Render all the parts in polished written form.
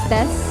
test.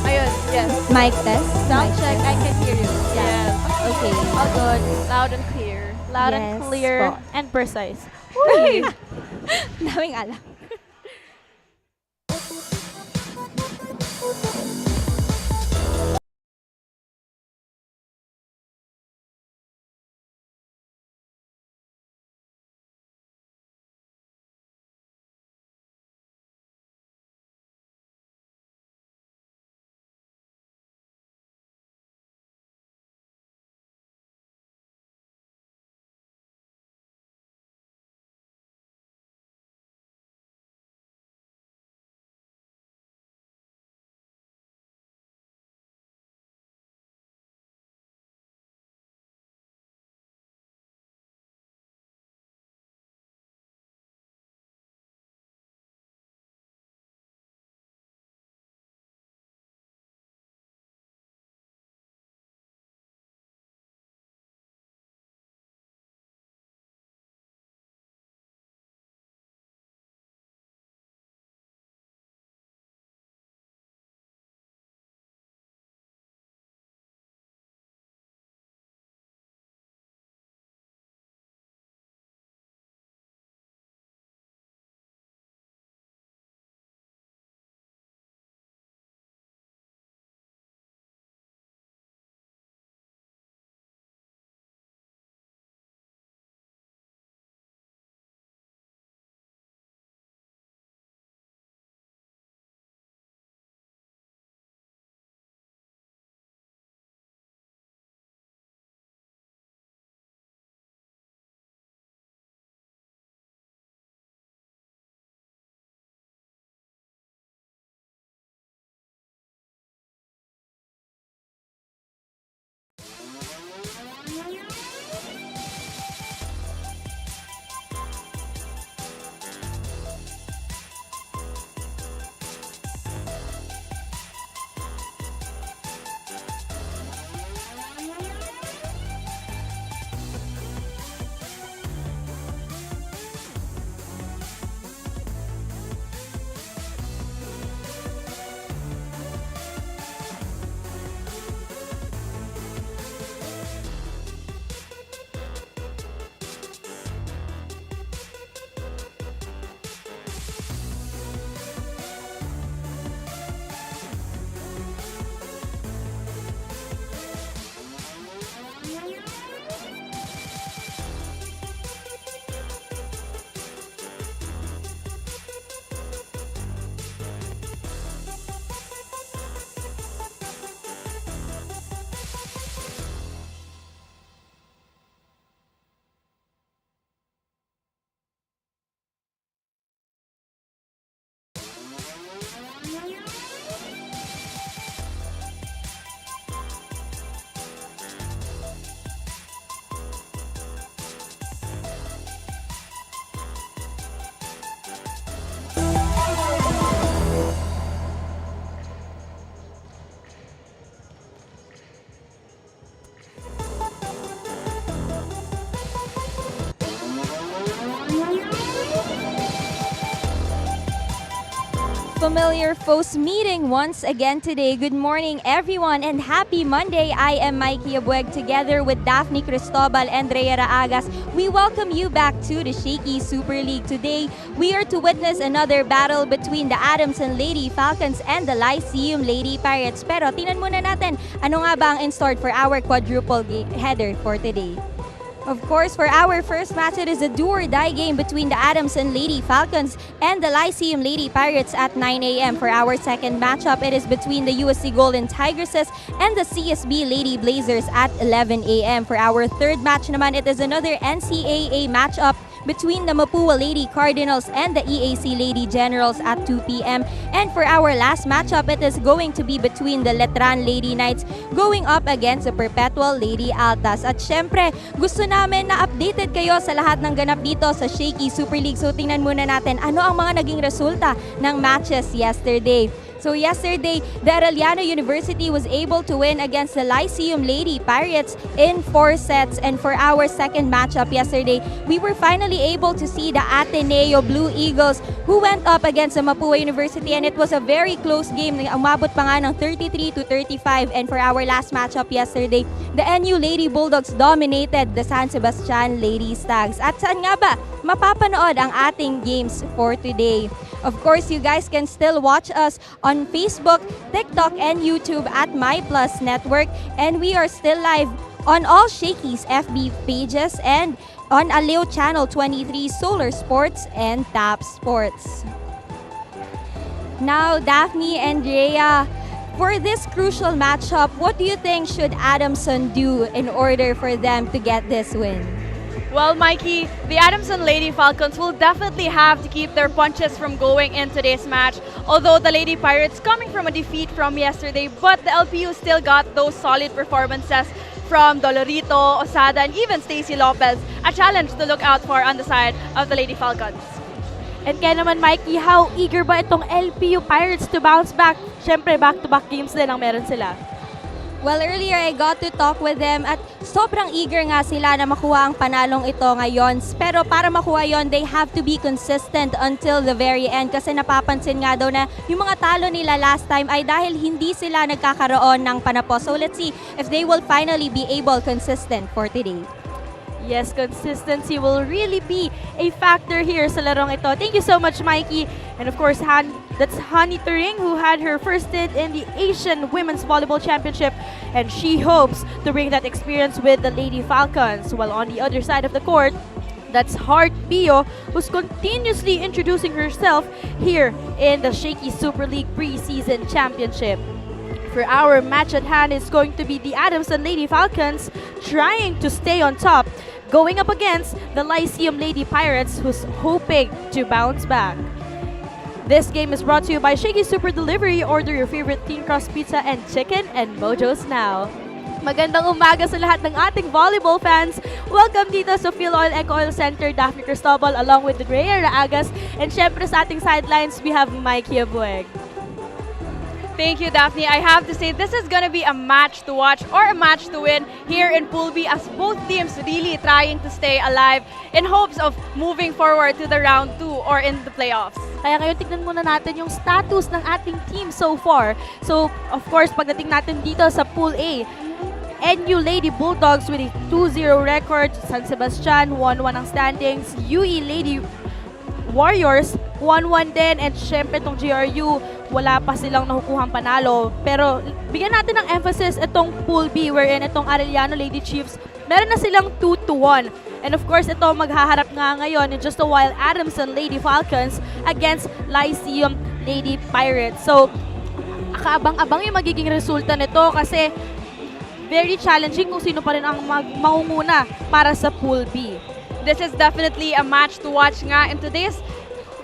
Ayun, yes. Mic test. Sound Mic check, test. I can hear you. Yes. Okay. All good. Loud and clear. Loud and Yes clear po. and precise. Uy! Daming alam. familiar foes meeting once again today. Good morning, everyone, and happy Monday. I am Mikey Abueg together with Daphne Cristobal and Rhea Raagas. We welcome you back to the Shakey Super League. Today, we are to witness another battle between the Adamson Lady Falcons and the Lyceum Lady Pirates. Pero tingnan muna natin, ano nga ba ang in store for our quadruple header for today? Of course, for our first match, it is a do-or-die game between the Adamson Lady Falcons and the Lyceum Lady Pirates at 9 a.m. For our second matchup, it is between the USC Golden Tigresses and the CSB Lady Blazers at 11 a.m. For our third match naman, it is another NCAA matchup between the Mapua Lady Cardinals and the EAC Lady Generals at 2 p.m. And for our last matchup, it is going to be between the Letran Lady Knights going up against the Perpetual Lady Altas. At syempre, gusto namin na updated kayo sa lahat ng ganap dito sa Shakey Super League. So tingnan muna natin ano ang mga naging resulta ng matches yesterday. So yesterday, the Arellano University was able to win against the Lyceum Lady Pirates in 4 sets. And for our second matchup yesterday, we were finally able to see the Ateneo Blue Eagles who went up against the Mapua University, and it was a very close game. Umabot pa nga ng 33-35. And for our last matchup yesterday, the NU Lady Bulldogs dominated the San Sebastian Lady Stags. At saan nga ba mapapanood ang ating games for today? Of course, you guys can still watch us on Facebook, TikTok, and YouTube at MyPlus Network. And we are still live on all Shakey's FB pages and on Aleo Channel 23, Solar Sports, and Tap Sports. Now, Daphne and Rhea, for this crucial matchup, what do you think should Adamson do in order for them to get this win? Well, Mikey, the Adamson Lady Falcons will definitely have to keep their punches from going in today's match. Although the Lady Pirates coming from a defeat from yesterday, but the LPU still got those solid performances from Dolorito, Osada, and even Stacy Lopez. A challenge to look out for on the side of the Lady Falcons. And kaya naman, Mikey, how eager ba itong LPU Pirates to bounce back? Siyempre, back-to-back games din ang meron sila. Well, earlier I got to talk with them at sobrang eager nga sila na makuha ang panalong ito ngayon. Pero para makuha yon, they have to be consistent until the very end kasi napapansin nga daw na yung mga talo nila last time ay dahil hindi sila nagkakaroon ng panapos. So let's see if they will finally be able consistent for today. Yes, consistency will really be a factor here sa larong ito. Thank you so much, Mikey. And of course, that's Hani Turing, who had her first stint in the Asian Women's Volleyball Championship, and she hopes to bring that experience with the Lady Falcons. While on the other side of the court, that's Heart Pio, who's continuously introducing herself here in the Shakey Super League Preseason Championship. For our match at hand, it's going to be the Adamson Lady Falcons trying to stay on top, going up against the Lyceum Lady Pirates, who's hoping to bounce back. This game is brought to you by Shakey Super Delivery. Order your favorite thin crust pizza and chicken and Mojos now. Magandang umaga sa lahat ng ating volleyball fans. Welcome dito sa Phil Oil Eco Oil Center, Daphne Cristobal, along with Rhea Raagas. And syempre sa ating sidelines, we have Mikey Abueg. Thank you, Daphne. I have to say, this is going to be a match to watch or a match to win here in Pool B as both teams really trying to stay alive in hopes of moving forward to the round 2 or in the playoffs. Kaya ngayon tignan muna natin yung status ng ating team so far. So, of course, pagdating natin dito sa Pool A, NU Lady Bulldogs with a 2-0 record, San Sebastian 1-1 ang standings, UE Lady Warriors 1-1 din, and syempre itong GRU wala pa silang nakukuhang panalo. Pero bigyan natin ng emphasis itong Pool B wherein itong Arellano Lady Chiefs meron na silang 2-1. And of course ito maghaharap nga ngayon in just a while Adamson Lady Falcons against Lyceum Lady Pirates. So kaabang-abang yung magiging resulta nito kasi very challenging kung sino pa rin ang mangunguna para sa Pool B. This is definitely a match to watch nga in today's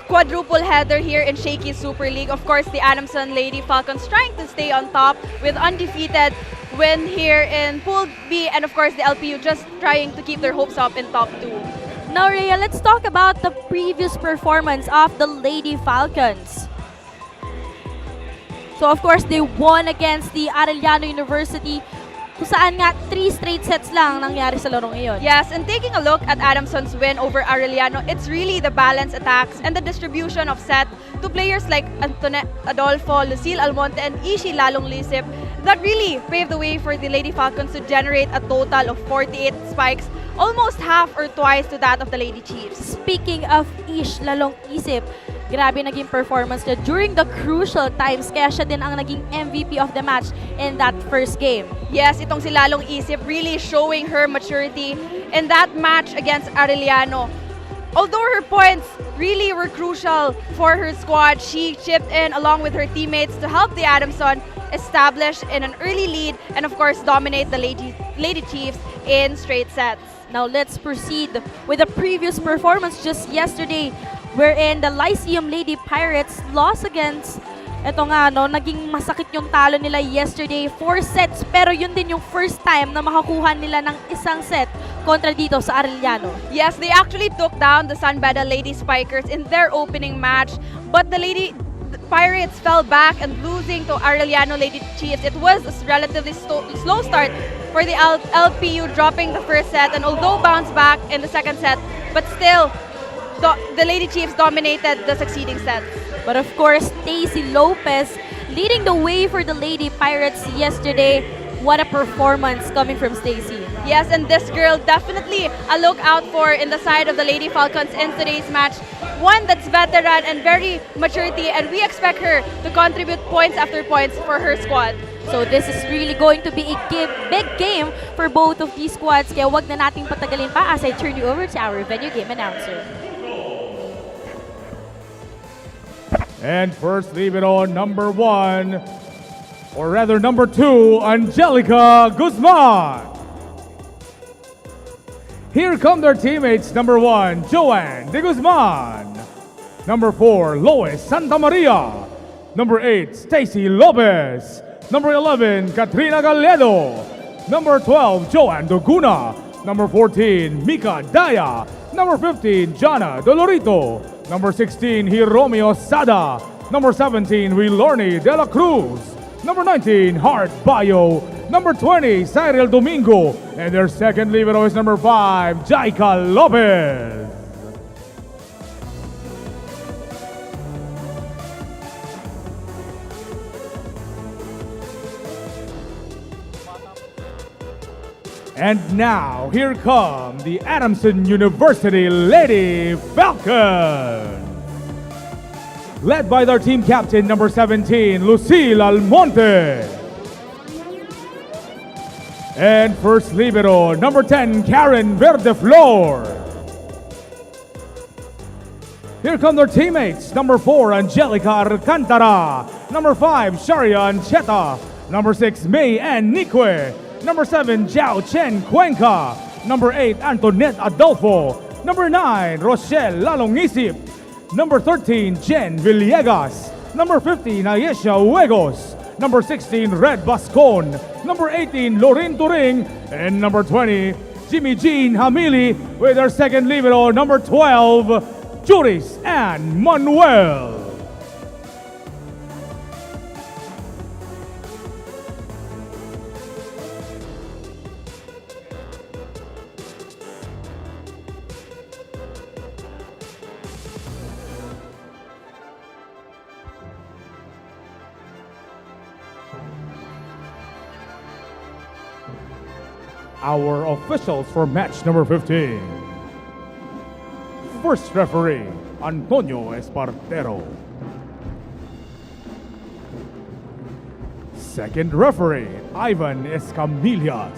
quadruple header here in Shakey Super League. Of course, the Adamson Lady Falcons trying to stay on top with undefeated win here in Pool B, and of course the LPU just trying to keep their hopes up in top 2. Now, Rhea, let's talk about the previous performance of the Lady Falcons. So of course, they won against the Arellano University kung saan nga 3 straight sets lang nangyari sa larong iyon. Yes, and taking a look at Adamson's win over Arellano, it's really the balanced attacks and the distribution of set to players like Antoinette Adolfo, Lucille Almonte, and Ishi Lalong Lyceum that really paved the way for the Lady Falcons to generate a total of 48 spikes, almost half or twice to that of the Lady Chiefs. Speaking of Ish Lalong Isip, grabe naging performance niya during the crucial times, kaya siya din ang naging MVP of the match in that first game. Yes, itong si Lalong Isip really showing her maturity in that match against Arellano. Although her points really were crucial for her squad, she chipped in along with her teammates to help the Adamson establish in an early lead and of course dominate the Lady Chiefs in straight sets. Now let's proceed with the previous performance just yesterday, wherein the Lyceum Lady Pirates lost against, eto nga no, naging masakit yung talo nila yesterday, 4 sets, pero yun din yung first time na makakuha nila ng isang set kontra dito sa Arellano. Yes, they actually took down the San Beda Lady Spikers in their opening match, but the Pirates fell back and losing to Arellano Lady Chiefs. It was a relatively slow start for the LPU, dropping the first set, and although bounced back in the second set, but still the Lady Chiefs dominated the succeeding sets. But of course, Stacy Lopez leading the way for the Lady Pirates yesterday. What a performance coming from Stacy. Yes, and this girl definitely a look out for in the side of the Lady Falcons in today's match. One that's veteran and very maturity, and we expect her to contribute points after points for her squad. So this is really going to be a big game for both of these squads. Kaya wag na nating patagalin pa as I turn you over to our venue game announcer. And first, leave it on number 1, or rather number 2, Angelica Guzman. Here come their teammates. Number 1, Joanne de Guzman. Number 4, Lois Santa Maria. Number 8, Stacy Lopez. Number 11, Katrina Galedo. Number 12, Joanne Doguna. Number 14, Mika Daya. Number 15, Jana Dolorito. Number 16, Hiromeo Sada. Number 17, Wilorni De La Cruz. Number 19, Hart Bayo. Number 20, Cyril Domingo. And their second libero is number 5, Jaika Lopez. And now, here come the Adamson University Lady Falcons. Led by their team captain, number 17, Lucille Almonte. And first libero, number 10, Karen Verdeflor. Here come their teammates, number 4, Angelica Alcantara. Number 5, Sharia Ancheta. Number 6, May Ann Nique. Number 7, Jiao Chen Cuenca. Number 8, Antoinette Adolfo. Number 9, Rochelle Lalongisip. Number 13, Jen Villegas. Number 15, Ayesha Huegos. Number 16, Red Bascon. Number 18, Lorin Turing. And number 20, Jimmy Jean Hamili with their second libero, number 12, Juris and Manuel. Our officials for match number 15. First referee, Antonio Espartero. Second referee, Ivan Escamillas.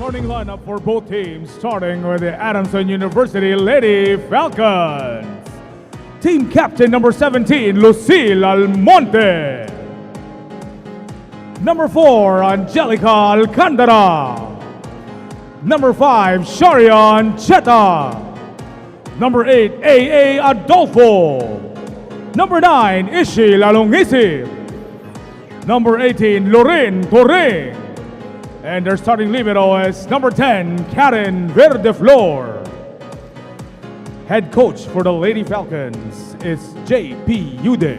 starting lineup for both teams, starting with the Adamson University Lady Falcons. Team captain number 17, Lucille Almonte. Number 4, Angelica Alcantara. Number 5, Sharian Cheta. Number 8, AA Adolfo. Number 9, Ishi Lalongisi. Number 18, Lorin Torre. And their starting libero is number 10, Karen Verdeflor. Head coach for the Lady Falcons is J.P. Ude.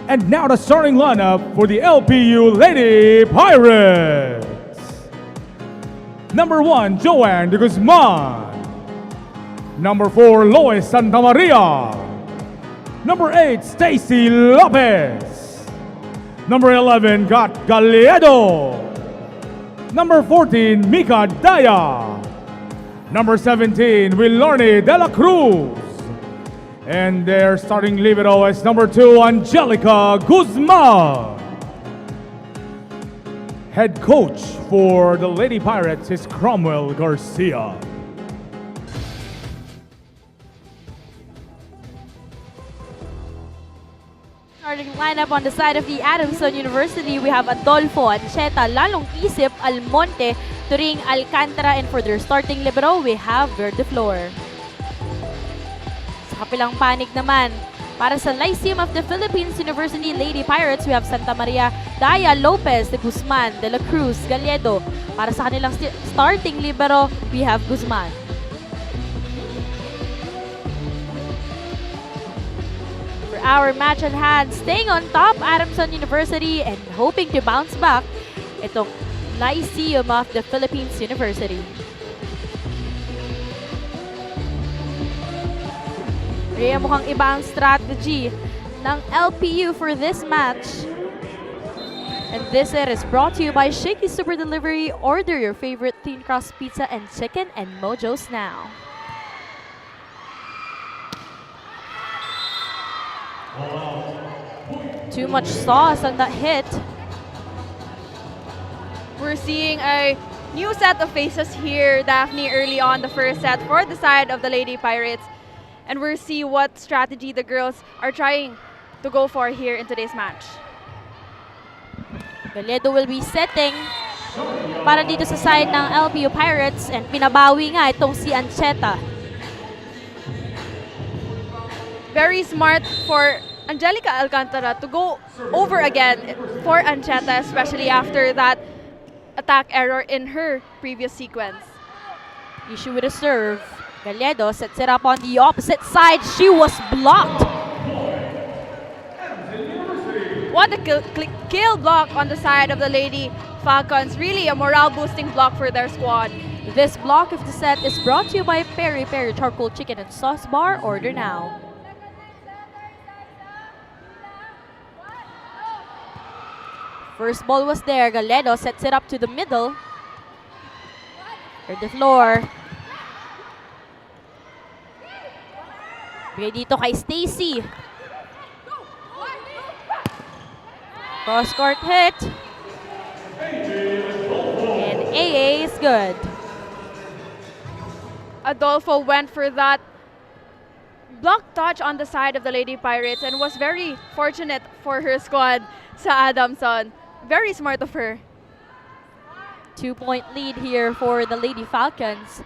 And now the starting lineup for the LPU Lady Pirates. Number 1, Joanne de Guzman. Number 4, Lois Santamaria. Number 8, Stacy Lopez. Number 11, Gat Galeado. Number 14, Mika Daya. Number 17, Wilorne De La Cruz. And their starting libero is number 2, Angelica Guzman. Head coach for the Lady Pirates is Cromwell Garcia. Starting lineup on the side of the Adamson University, we have Adolfo, Ancheta, Lalong Isip, Almonte, Turing, Alcantara, and for their starting libero, we have Verdeflor. Sa kapilang panig naman, para sa Lyceum of the Philippines University Lady Pirates, we have Santa Maria, Daya, Lopez, De Guzman, De La Cruz, Galledo. Para sa kanilang starting libero, we have Guzman. For our match at hand, staying on top, Adamson University, and hoping to bounce back, itong Lyceum of the Philippines University. Kaya mukhang iba ang strategy ng LPU for this match. And this set is brought to you by Shakey Super Delivery. Order your favorite thin crust pizza and chicken and Mojos now. Too much sauce on that hit. We're seeing a new set of faces here, Daphne, early on the first set for the side of the Lady Pirates. And we'll see what strategy the girls are trying to go for here in today's match. Galledo will be setting para dito sa side ng LPU Pirates, and pinabawi nga itong si Ancheta. Very smart for Angelica Alcantara to go over again for Ancheta, especially after that attack error in her previous sequence. Issue with a serve. Galledo sets it up on the opposite side. She was blocked. What a kill block on the side of the Lady Falcons. Really a morale-boosting block for their squad. This block of the set is brought to you by Peri Peri Charcoal Chicken and Sauce Bar. Order now. First ball was there. Galledo sets it up to the middle. Or the floor. Bigay dito kay Stacy. Cross-court hit. And AA is good. Adolfo went for that block touch on the side of the Lady Pirates and was very fortunate for her squad sa Adamson. Very smart of her. 2-point lead here for the Lady Falcons.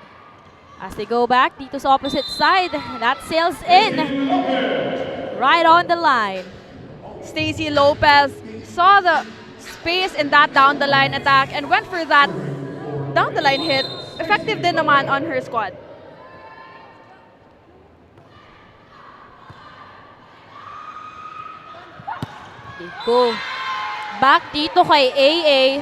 As they go back dito sa opposite side, that sails in. Right on the line. Stacy Lopez saw the space in that down the line attack and went for that down the line hit. Effective din naman on her squad. They go back dito kay AA.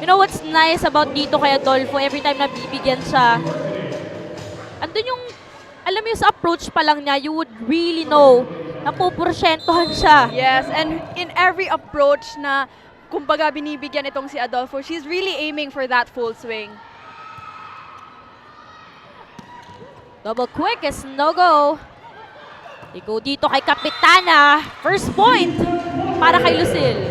You know what's nice about dito kay Adolfo? Every time na bibigyan siya, andun yung, alam mo yung sa approach pa lang niya, you would really know na pupursyentohan siya. Yes, and in every approach na kumbaga binibigyan itong si Adolfo, she's really aiming for that full swing. Double quick is no go. They go dito kay Kapitana. First point para kay Lucille.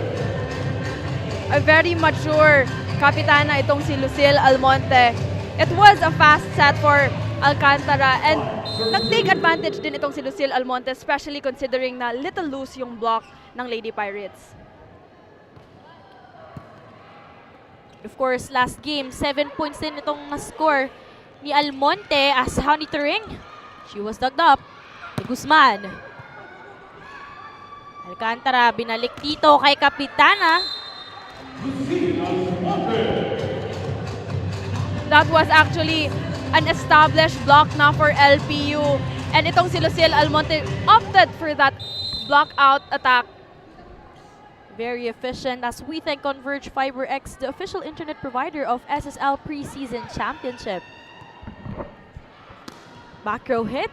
a very mature kapitana itong si Lucille Almonte. It was a fast set for Alcantara and nag-take advantage din itong si Lucille Almonte, especially considering na little loose yung block ng Lady Pirates. Of course, last game, 7 points din itong na-score ni Almonte as Honey Turing. She was dug up ni Guzman. Alcantara, binalik dito kay Kapitana. That was actually an established block na for LPU. And itong si Lucille Almonte opted for that block out attack. Very efficient as we thank Converge FiberX, the official internet provider of SSL Preseason Championship. Back row hit.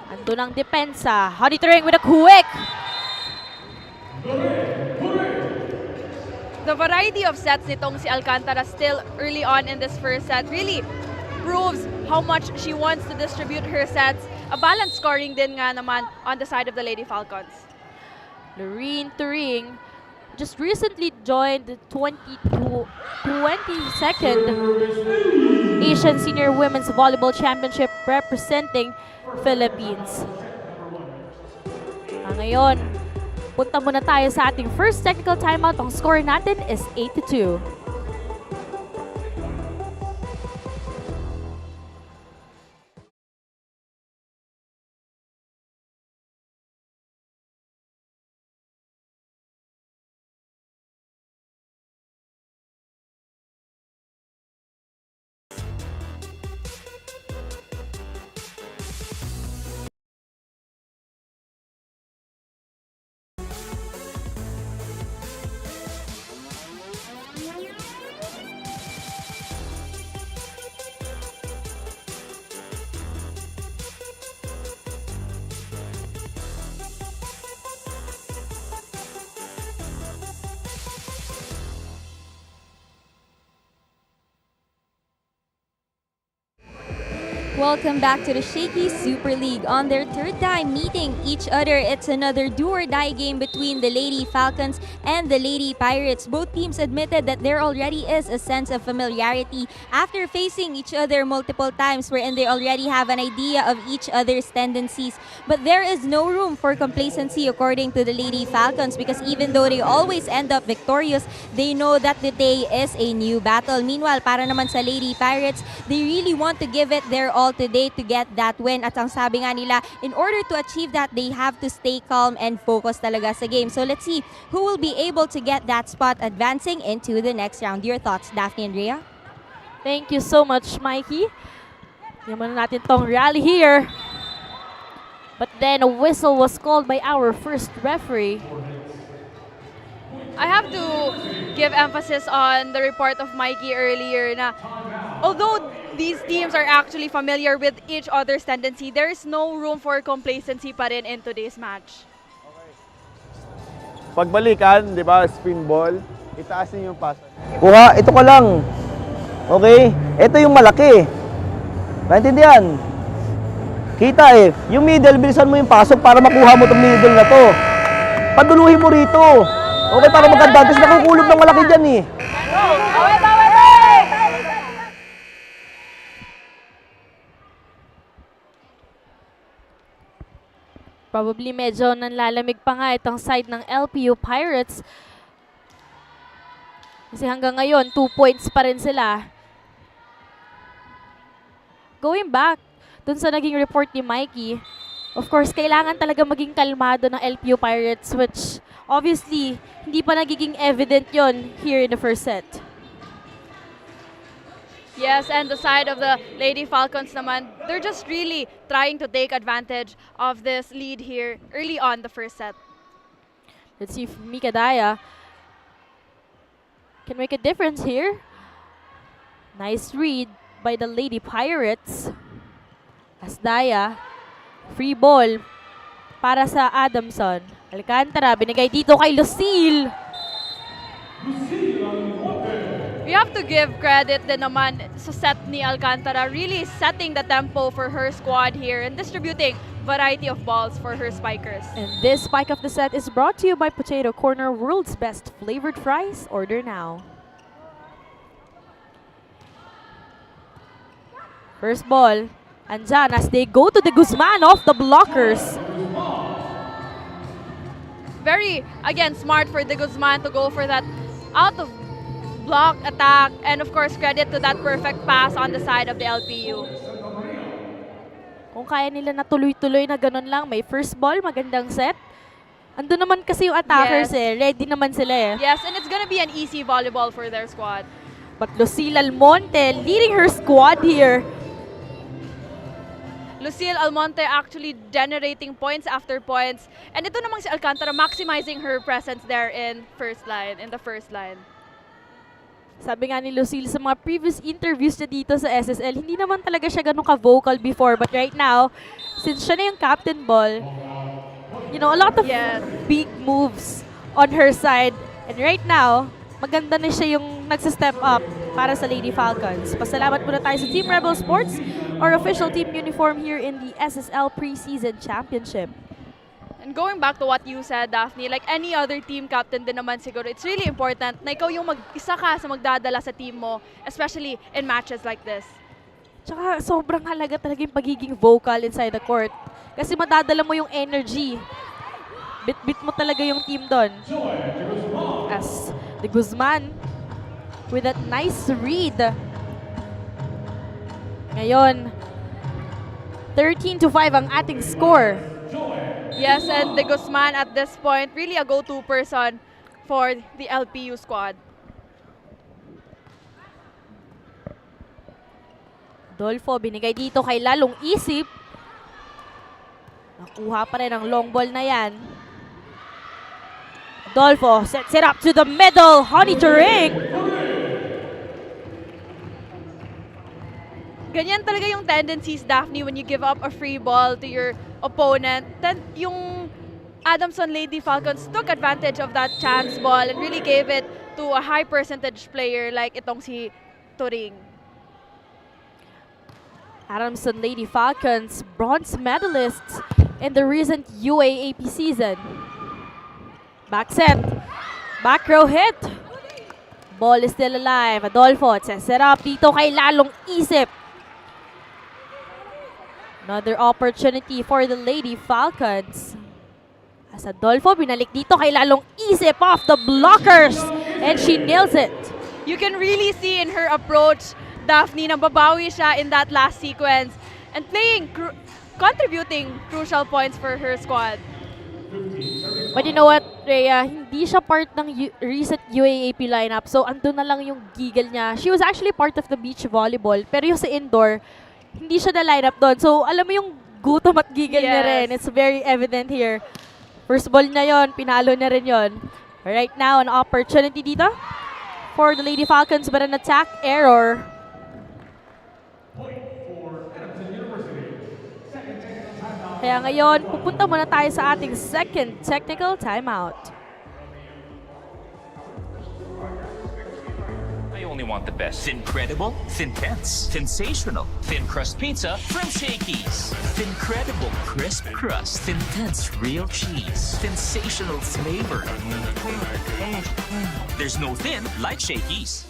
Ando ng depensa. Honey Turing with a quick. The variety of sets nitong si Alcantara still early on in this first set really proves how much she wants to distribute her sets. A balanced scoring din nga naman on the side of the Lady Falcons. Lorene Turing just recently joined the 22nd Asian Senior Women's Volleyball Championship representing Philippines. Ngayon, punta muna tayo sa ating first technical timeout. Ang score natin is 8-2. Welcome back to the Shakey Super League. On their third time meeting each other, it's another do-or-die game between the Lady Falcons and the Lady Pirates. Both teams admitted that there already is a sense of familiarity after facing each other multiple times, wherein they already have an idea of each other's tendencies. But there is no room for complacency according to the Lady Falcons, because even though they always end up victorious, they know that today is a new battle. Meanwhile, para naman sa Lady Pirates, they really want to give it their all today to get that win. At ang sabi nga nila, in order to achieve that, they have to stay calm and focus talaga sa game. So let's see who will be able to get that spot advancing into the next round. Your thoughts, Daphne and Rhea? Thank you so much, Mikey. Yaman natin tong rally here. But then a whistle was called by our first referee. I have to give emphasis on the report of Mikey earlier na although these teams are actually familiar with each other's tendency, there is no room for complacency pa rin in today's match. Pagbalikan, di ba, spin ball, itaas niyo yung pass. Kuha, ito ko lang. Okay? Ito yung malaki. Naintindihan? Kita eh. Yung middle, bilisan mo yung pasok para makuha mo itong middle na to. Paduluhin mo rito. Okay, para maganda. Tapos nakukulog ng malaki dyan eh. Probably medyo nanlalamig pa nga itong side ng LPU Pirates. Kasi hanggang ngayon, 2 points pa rin sila. Going back dun sa naging report ni Mikey, of course, kailangan talaga maging kalmado ng LPU Pirates, which obviously, hindi pa nagiging evident yon here in the first set. Yes, and the side of the Lady Falcons naman, they're just really trying to take advantage of this lead here early on the first set. Let's see if Mika Daya can make a difference here. Nice read by the Lady Pirates. As Daya, free ball para sa Adamson. Alcantara, binigay dito kay Lucille. We have to give credit din naman sa set ni Alcantara, really setting the tempo for her squad here and distributing variety of balls for her spikers. And this spike of the set is brought to you by Potato Corner, world's best flavored fries. Order now. First ball, andyan as they go to the Guzman off the blockers. Very, again, smart for the Guzman to go for that out of block attack, and of course credit to that perfect pass on the side of the LPU. Kung kaya nila na tuloy-tuloy na ganun lang, may first ball, magandang set. Ando naman kasi yung attackers ready naman sila Yes, and it's gonna be an easy volleyball for their squad. But Lucille Almonte leading her squad here. Lucille Almonte actually generating points after points, and ito namang si Alcantara maximizing her presence there in the first line. Sabi nga ni Lucille sa mga previous interviews niya dito sa SSL, hindi naman talaga siya ganun ka-vocal before. But right now, since siya na yung captain ball, you know, a lot of big moves on her side. And right now, maganda na siya yung nagsa-step up para sa Lady Falcons. Pasalamat muna tayo sa Team Rebel Sports, our official team uniform here in the SSL Preseason Championship. And going back to what you said, Daphne, like any other team captain din naman siguro, it's really important na ikaw yung isa ka sa magdadala sa team mo, especially in matches like this. Tsaka sobrang halaga talaga yung pagiging vocal inside the court. Kasi madadala mo yung energy. Bit-bit mo talaga yung team doon. As the Guzman with that nice read. Ngayon, 13-5 ang ating score. Yes, and the Guzman at this point, really a go-to person for the LPU squad. Dolfo, binigay dito kay Lalong Isip. Nakuha pa rin ang long ball na yan. Dolfo sets it up to the middle. Honey Turing. Ganyan talaga yung tendencies, Daphne, when you give up a free ball to your opponent. Then yung Adamson Lady Falcons took advantage of that chance ball and really gave it to a high percentage player like itong si Turing. Adamson Lady Falcons, bronze medalists in the recent UAAP season. Back set. Back row hit. Ball is still alive. Adolfo sets it up dito kay Lalong Isip. Another opportunity for the Lady Falcons. As Adolfo, binalik dito kay Lalong Isip off the blockers. And she nails it. You can really see in her approach, Daphne, na babawi siya in that last sequence and contributing crucial points for her squad. But you know what, Rhea? Hindi siya part ng recent UAAP lineup. So, andun na lang yung giggle niya. She was actually part of the beach volleyball. Pero yung sa indoor, hindi siya na lineup doon. So, alam mo yung gutom at giggle niya rin. It's very evident here. First ball niya yon, pinalo na rin yon. Right now, an opportunity dito for the Lady Falcons, but an attack error. Kaya ngayon, pupunta muna tayo sa ating second technical timeout. I only want the best. Incredible, Thin-Tense, sensational, thin crust pizza from Shakey's. Incredible crisp crust, Thin-Tense real cheese, sensational flavor. There's no thin like Shakey's.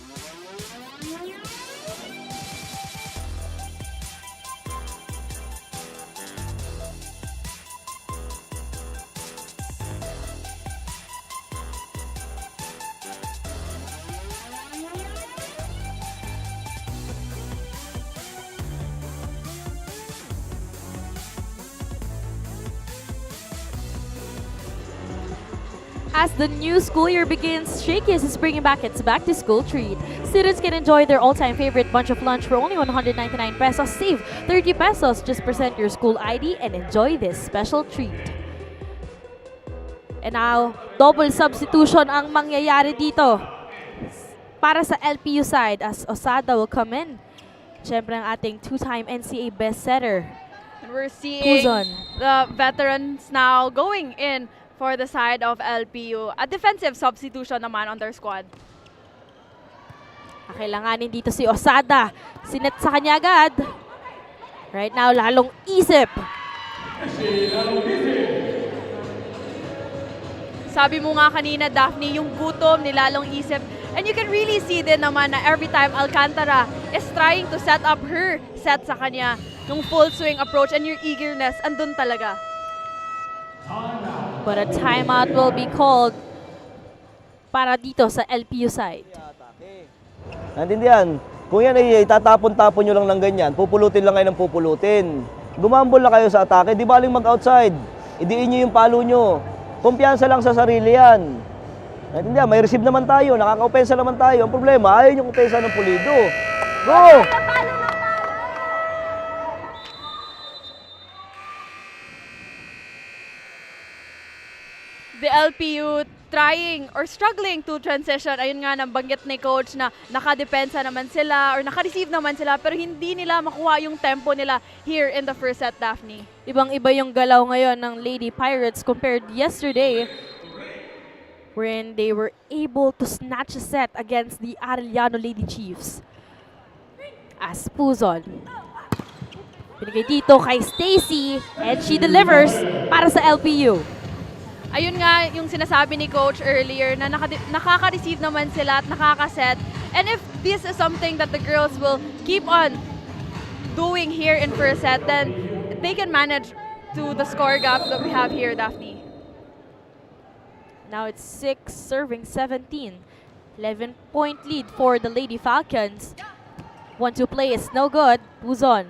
As the new school year begins, Shakey's is bringing back its back-to-school treat. Students can enjoy their all-time favorite bunch of lunch for only 199 pesos. Save 30 pesos. Just present your school ID and enjoy this special treat. And now, double substitution ang mangyayari dito para sa LPU side as Osada will come in. Siyempre ang ating two-time NCAA best-setter. And we're seeing Puzon. the veterans now going in for the side of LPU. A defensive substitution naman on their squad. Kakailanganin dito si Osada. Sinet sa kanya agad. Right now, lalong isip. Sabi mo nga kanina, Daphne, yung gutom ni lalong isip. And you can really see din naman na every time Alcantara is trying to set up her set sa kanya, yung full swing approach and your eagerness, andun talaga. But a timeout will be called para dito sa LPU side. Naintindihan? Kung yan ay tatapon-tapon nyo lang ng ganyan, pupulutin lang kayo ng pupulutin. Gumambol na kayo sa atake, di baling mag-outside. Idiin nyo yung palo nyo. Kumpiyansa lang sa sarili yan. Naintindihan? May receive naman tayo, nakaka-opensa naman tayo. Ang problema, ayaw yung opensa ng pulido. Go! The LPU trying or struggling to transition. Ayun nga, nabanggit ni coach na nakadepensa naman sila or naka-receive naman sila pero hindi nila makuha yung tempo nila here in the first set, Daphne. Ibang-iba yung galaw ngayon ng Lady Pirates compared yesterday wherein they were able to snatch a set against the Arellano Lady Chiefs. As Puzon. Pinigay dito kay Stacy and she delivers para sa LPU. Ayun nga yung sinasabi ni coach earlier na nakaka-receive naman sila at nakaka-set. And if this is something that the girls will keep on doing here in first set, then they can manage to the score gap that we have here, Daphne. Now it's 6 serving 17. 11-point lead for the Lady Falcons. 1-2 play is no good. Puzon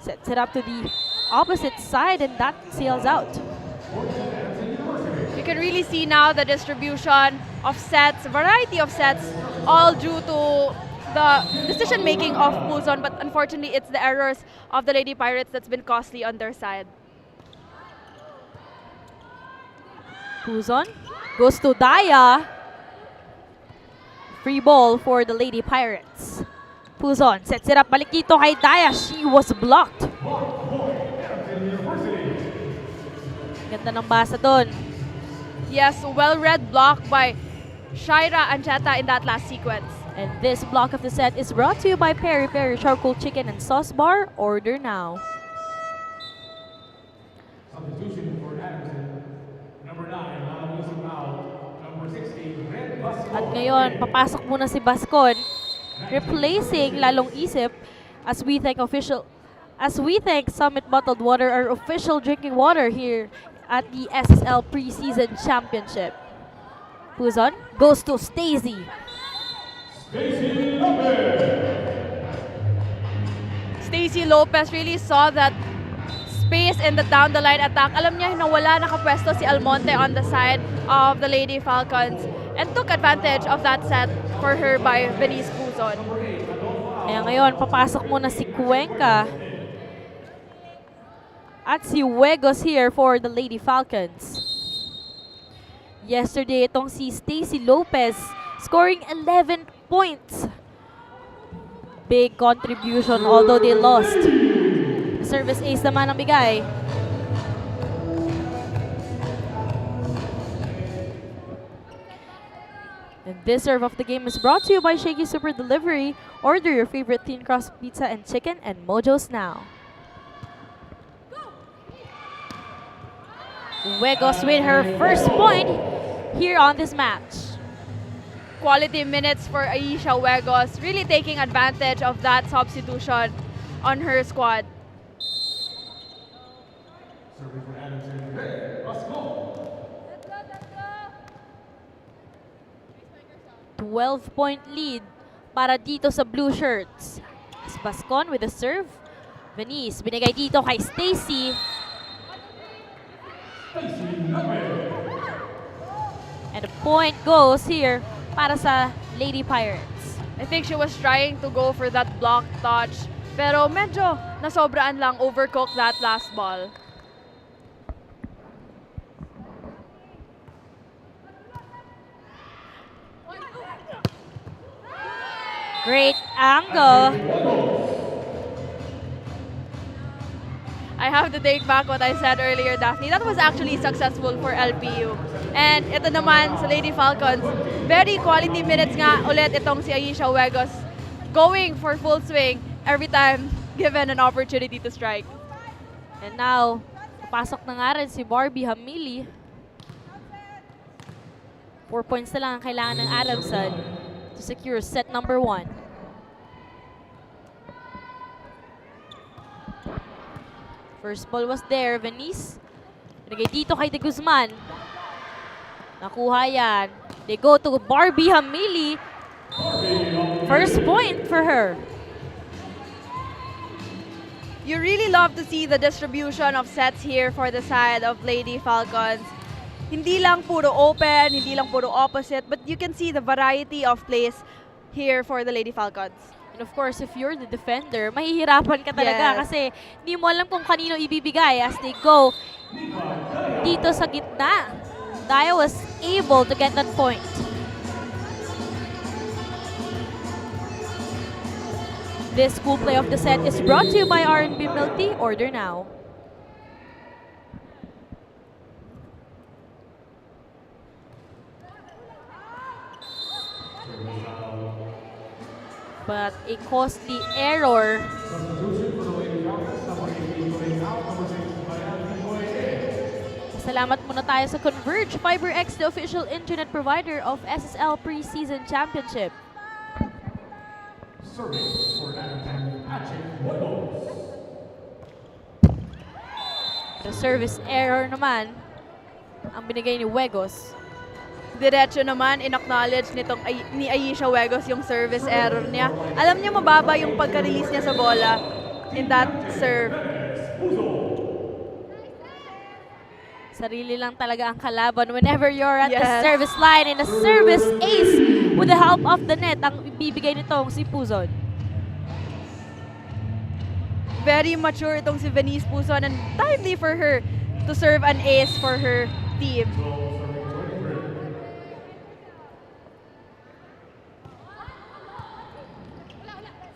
sets it up to the opposite side and that sails out. You can really see now the distribution of sets, variety of sets, all due to the decision-making of Puzon, but unfortunately it's the errors of the Lady Pirates that's been costly on their side. Puzon goes to Daya. Free ball for the Lady Pirates. Puzon sets it up. Balik dito kay Daya. She was blocked. Ganda ng basa doon. Yes, well-read block by Shaira Ancheta in that last sequence. And this block of the set is brought to you by Peri Peri Charcoal Chicken and Sauce Bar. Order now. Substitution for Adamson. Number 9, using out. Number 16, Red Bascon. At ngayon, papasok muna si Bascon, replacing lalong isip as we thank Summit Bottled Water, our official drinking water here at the SSL Preseason Championship. Puzon goes to Stacy. Stacy Lopez really saw that space in the down the line attack. Alam niya na wala nakapwesto si Almonte on the side of the Lady Falcons and took advantage of that set for her by Venice Puzon. Kaya ngayon, papasok muna si Cuenca at si Huegos here for the Lady Falcons. Yesterday, itong si Stacy Lopez scoring 11 points. Big contribution although they lost. Service ace naman ang bigay. And this serve of the game is brought to you by Shakey Super Delivery. Order your favorite thin crust pizza and chicken and Mojos now. Huegos with her first point here on this match. Quality minutes for Aisha Huegos, really taking advantage of that substitution on her squad. Serving for Adamson, Red Bascon. 12-point lead para dito sa blue shirts. As Bascon with the serve. Venice, binigay dito kay Stacy. And a point goes here para sa Lady Pirates. I think she was trying to go for that block touch, pero medyo nasobraan lang, overcooked that last ball. Great angle. I have to take back what I said earlier, Daphne. That was actually successful for LPU. And ito naman sa Lady Falcons, very quality minutes nga ulit itong si Aisha Huegos, going for full swing every time given an opportunity to strike. And now, pasok na nga rin si Barbie Hamili. 4 points na lang ang kailangan ng Adamson to secure set number 1. First ball was there, Venice. Pinagay dito kay De Guzman. Nakuha yan. They go to Barbie Hamili. First point for her. You really love to see the distribution of sets here for the side of Lady Falcons. Hindi lang puro open, hindi lang puro opposite, but you can see the variety of plays here for the Lady Falcons. And of course, if you're the defender, mahihirapan ka talaga kasi hindi mo alam kung kanino ibibigay as they go dito sa gitna. Daya was able to get that point. This cool play of the set is brought to you by R&B Milk Tea. Order now. But a costly error. Salamat muna tayo sa Converge Fiber X, the official internet provider of SSL Preseason Championship. The service error naman ang binigay ni Huegos. Diretso naman, in-acknowledge ni Aisha Huegos yung service error niya. Alam niya mababa yung pagka-release niya sa bola in that serve. Sarili lang talaga ang kalaban whenever you're at the service line and a service ace with the help of the net ang ibibigay nitong si Puzon. Very mature itong si Venice Puzon and timely for her to serve an ace for her team.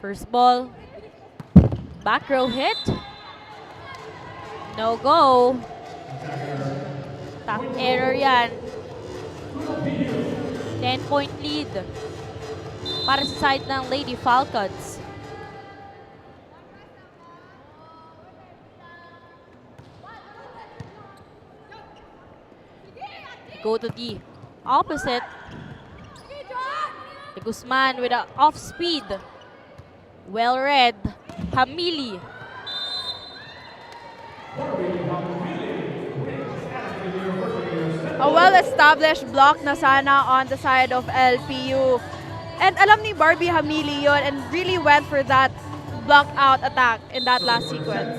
First ball, back row hit, no go. Top error yan. 10-point lead para sa side ng Lady Falcons. Go to the opposite. De Guzman with an off speed. Well read. Hamili. A well-established block na sana on the side of LPU. And alam ni Barbie Hamili yon and really went for that block-out attack in that last sequence.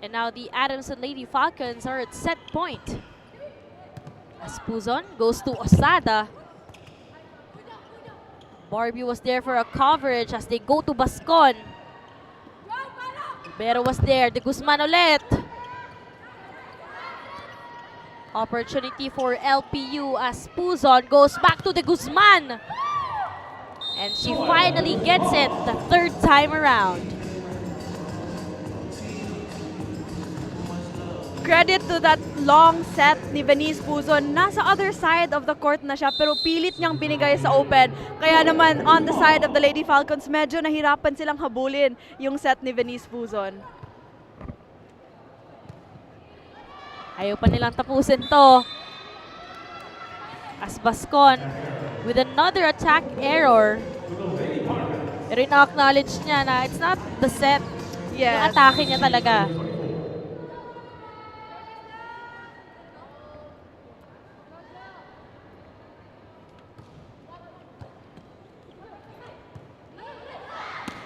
And now the Adamson Lady Falcons are at set point. As Puzon goes to Osada. Barbie was there for a coverage as they go to Bascon. Pero was there. De Guzman ulit. Opportunity for LPU as Puzon goes back to De Guzman. And she finally gets it the third time around. Credit to that long set ni Venice Puzon. Nasa other side of the court na siya pero pilit niyang binigay sa open. Kaya naman on the side of the Lady Falcons, medyo nahirapan silang habulin yung set ni Venice Puzon. Ayaw pa nilang tapusin to. As Bascon with another attack error. Pero ina-acknowledge niya na it's not the set. Yung atake niya talaga.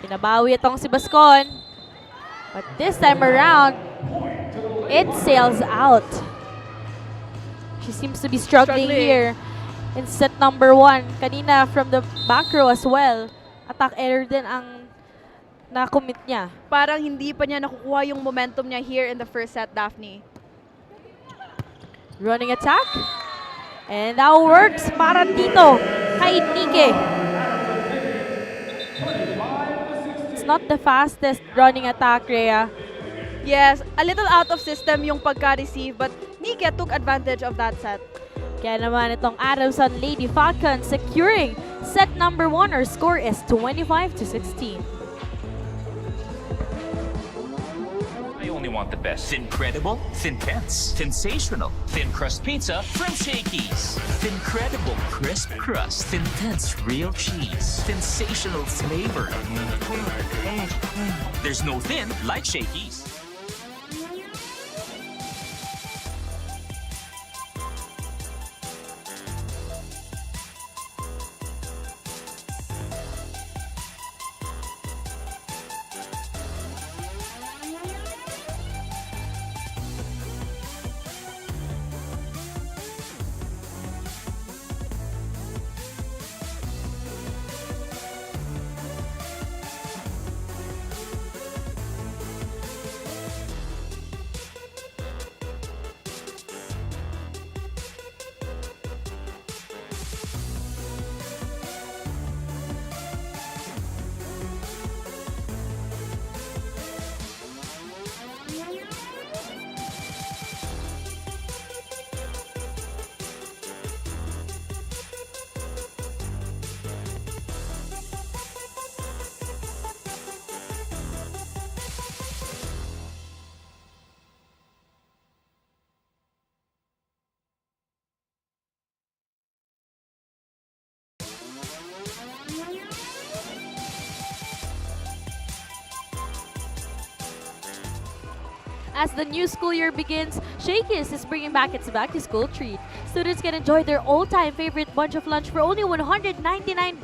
Pinabawi itong si Bascon. But this time around, it sails out. She seems to be struggling here in set number 1. Kanina from the back row as well. Attack error din ang na-commit niya. Parang hindi pa niya nakukuha yung momentum niya here in the first set, Daphne. Running attack. And that works para dito kay Nike. not the fastest running attack, Rhea. Yes, a little out of system yung pagka-receive, but Nika took advantage of that set. Kaya naman itong Adamson Lady Falcons securing set number 1. Our score is 25-16. I only want the best. Incredible, Thin-Tense, sensational, thin crust pizza from Shakey's. Incredible crisp crust, Thin-Tense real cheese, sensational flavor. There's no thin like Shakey's. As the new school year begins, Shakey's is bringing back its back-to-school treat. Students can enjoy their all-time favorite bunch of lunch for only 199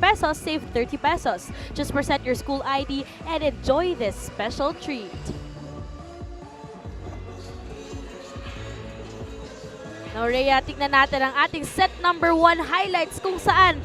pesos, save 30 pesos. Just present your school ID and enjoy this special treat. Now, Rhea, tignan natin ang ating set number 1 highlights kung saan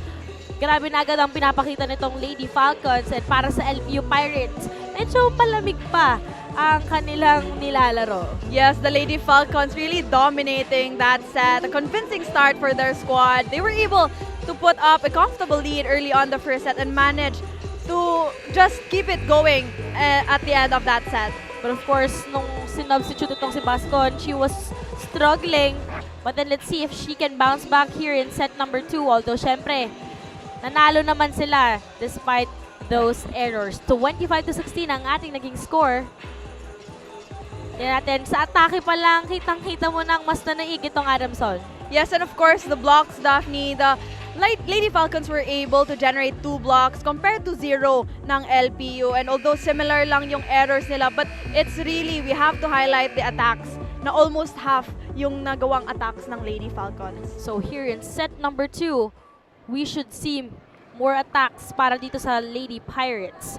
grabe na agad ang pinapakita nitong Lady Falcons, and para sa LPU Pirates, medyo palamig pa ang kanilang nilalaro. Yes, the Lady Falcons really dominating that set. A convincing start for their squad. They were able to put up a comfortable lead early on the first set and manage to just keep it going at the end of that set. But of course, nung sinubstitute itong si Bascon, she was struggling. But then let's see if she can bounce back here in set number 2. Although, syempre, nanalo naman sila despite those errors. 25-16 ang ating naging score. Yan natin, sa atake pa lang, kitang-kita mo nang mas nanaig itong Adamson. Yes, and of course, the blocks, Daphne, the Lady Falcons were able to generate 2 blocks compared to 0 ng LPU. And although similar lang yung errors nila, but it's really, we have to highlight the attacks na almost half yung nagawang attacks ng Lady Falcons. So here in set number 2, we should see more attacks para dito sa Lady Pirates.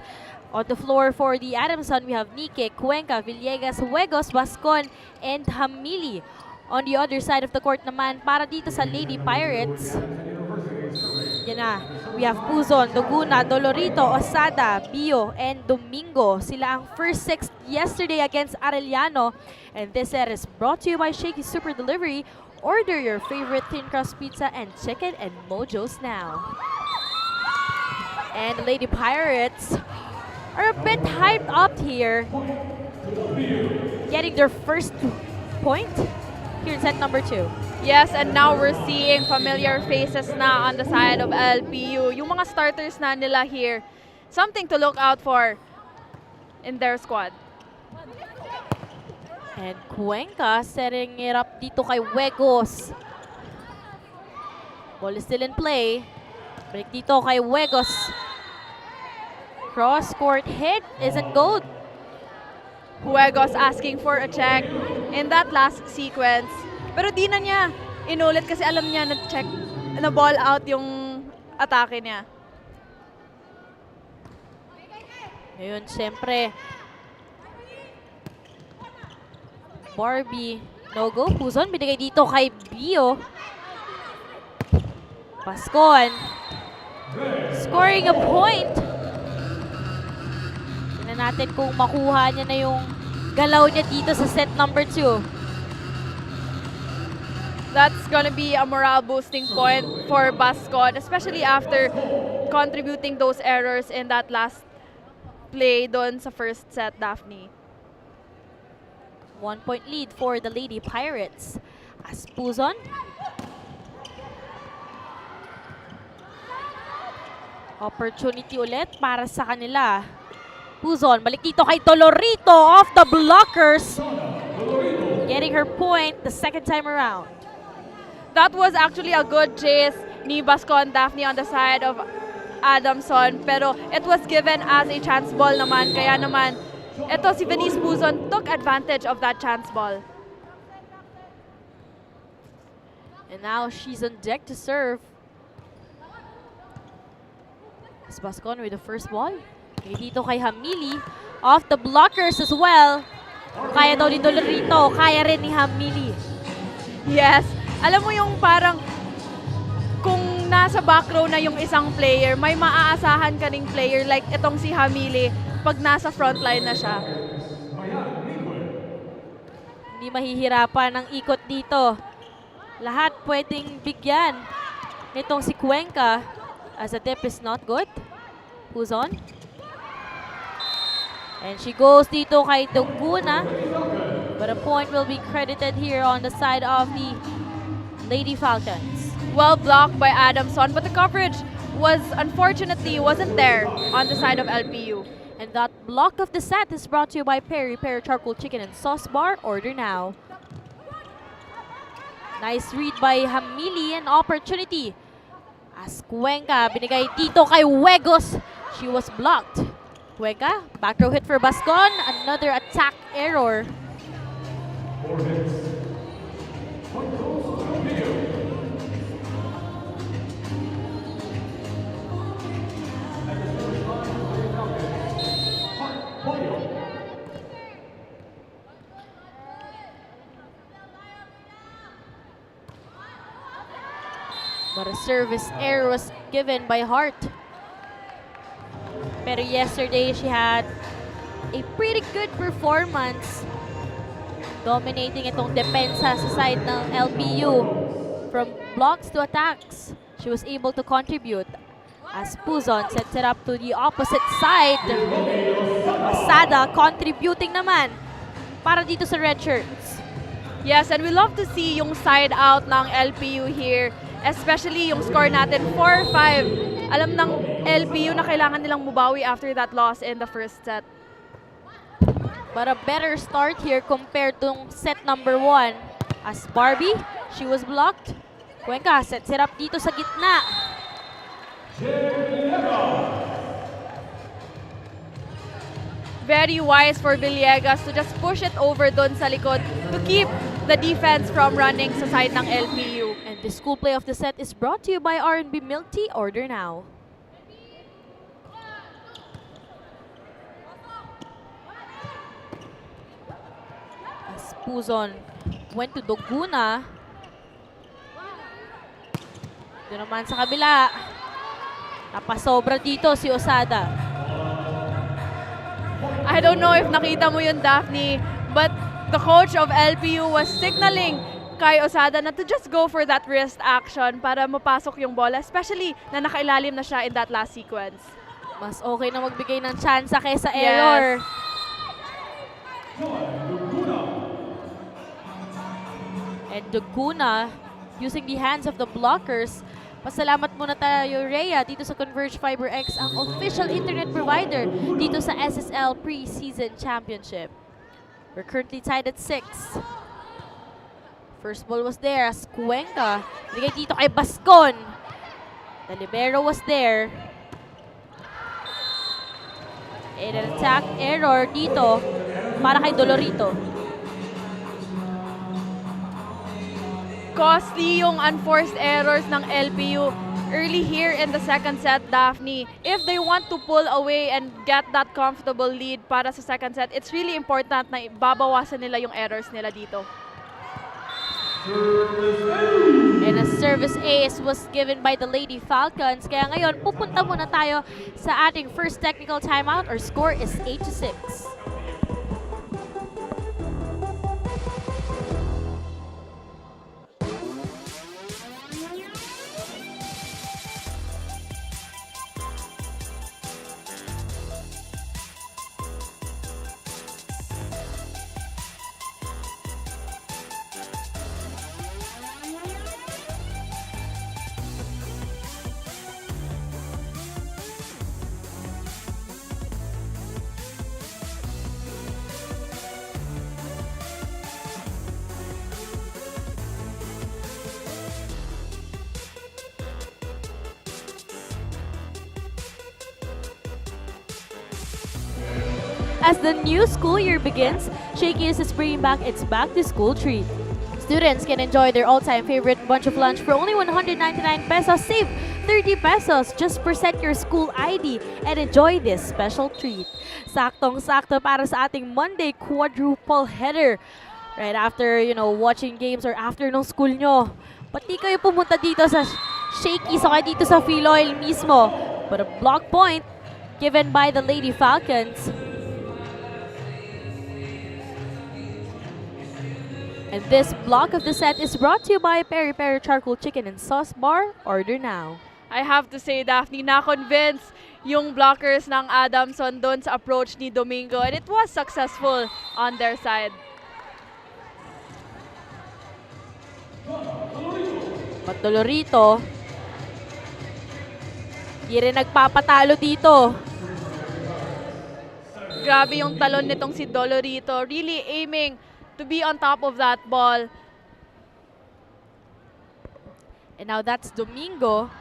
On the floor for the Adamson, we have Nike, Cuenca, Villegas, Huegos, Bascon, and Hamili. On the other side of the court naman, para dito sa Lady Pirates, yan na, we have Puzon, Doguna, Dolorito, Osada, Bio, and Domingo. Sila ang first 6 yesterday against Arellano. And this set is brought to you by Shakey Super Delivery. Order your favorite thin crust pizza and chicken and mojos now. And the Lady Pirates are a bit hyped up here, getting their first point here in set number 2. Yes, and now we're seeing familiar faces na on the side of LPU. Yung mga starters na nila here, something to look out for in their squad. And Cuenca setting it up dito kay Huegos. Ball is still in play. Break dito kay Huegos. Cross-court hit isn't good. Huegos asking for a check in that last sequence. Pero di na niya inulit kasi alam niya na check, na ball out yung atake niya. Ngayon, siyempre, Barbie, no-go. Puzon, binigay dito kay Bio. Bascon, scoring a point. Tingnan natin kung makuha niya na yung galaw niya dito sa set number 2. That's gonna be a morale boosting point for Bascon, especially after contributing those errors in that last play doon sa first set, Daphne. 1-point lead for the Lady Pirates. As Puzon. Opportunity ulit para sa kanila. Puzon, balik dito kay Dolorito off the blockers. Getting her point the second time around. That was actually a good chase ni Bascon Daphne on the side of Adamson, pero it was given as a chance ball naman, kaya naman ito si Venice Puzon took advantage of that chance ball. And now she's on deck to serve. As Bascon with the first ball. Dito kay Hamili. Off the blockers as well. Kaya daw ni Dolorito. Kaya rin ni Hamili. Yes. Alam mo yung parang kung nasa back row na yung isang player, may maaasahan ka ring player like itong si Hamili pag nasa front line na siya. Hindi mahihirapan ang ikot dito. Lahat pwedeng bigyan nitong si Cuenca. As the tip is not good. Who's on? And she goes dito kay Doguna. But a point will be credited here on the side of the Lady Falcons. Well blocked by Adamson, but the coverage was unfortunately wasn't there on the side of LPU. And that block of the set is brought to you by Peri Charcoal Chicken and Sauce Bar. Order now. Nice read by Hamili and opportunity. As Cuenca, binigay dito kay Wegos. She was blocked. Cuenca, back row hit for Bascon. Another attack error. But a service error was given by Hart. Pero yesterday, she had a pretty good performance. Dominating itong depensa sa side ng LPU. From blocks to attacks, she was able to contribute. As Puzon sets it up to the opposite side. Masada contributing naman para dito sa red shirts. Yes, and we love to see yung side out ng LPU here. Especially yung score natin, 4-5. Alam ng LPU na kailangan nilang mubawi after that loss in the first set. But a better start here compared to set number 1. As Barbie, she was blocked. Cuenca sets it up dito sa gitna. Very wise for Villegas to just push it over doon sa likod to keep the defense from running sa side ng LPU. And the school play of the set is brought to you by R&B Milk Tea. Order now. As Puzon went to Doguna. Ito naman sa kabila. Napasobra dito si Osada. I don't know if nakita mo yun, Daphne, but the coach of LPU was signaling kay Osada na to just go for that wrist action para mapasok yung bola, especially na nakailalim na siya in that last sequence. Mas okay na magbigay ng tsansa kaysa error. And Doguna, using the hands of the blockers. Pasalamat muna tayo, Rhea, dito sa Converge Fiber X, ang official internet provider dito sa SSL Preseason Championship. We're currently tied at 6. First ball was there as Cuenca. Bigay dito kay Bascon. The libero was there. And an attack error dito para kay Dolorito. Costly yung unforced errors ng LPU early here in the second set, Daphne. If they want to pull away and get that comfortable lead para sa second set, it's really important na babawasan nila yung errors nila dito. And a service ace was given by the Lady Falcons. Kaya ngayon, pupunta muna tayo sa ating first technical timeout. Our score is 8-6. As the new school year begins, Shakey's is bringing back its back-to-school treat. Students can enjoy their all-time favorite bunch of lunch for only 199 pesos. Save 30 pesos. Just present your school ID and enjoy this special treat. Saktong-sakto para sa ating Monday quadruple-header. Right after, watching games or after ng school nyo. Pati kayo pumunta dito sa Shakey, saka dito sa Philoil mismo. But a block point given by the Lady Falcons. And this block of the set is brought to you by Peri Peri Charcoal Chicken and Sauce Bar. Order now. I have to say, Daphne, na-convince yung blockers ng Adamson doon sa approach ni Domingo, and it was successful on their side. But Dolorito, di rin nagpapatalo dito. Grabe yung talon nitong si Dolorito, really aiming to be on top of that ball. And now that's Domingo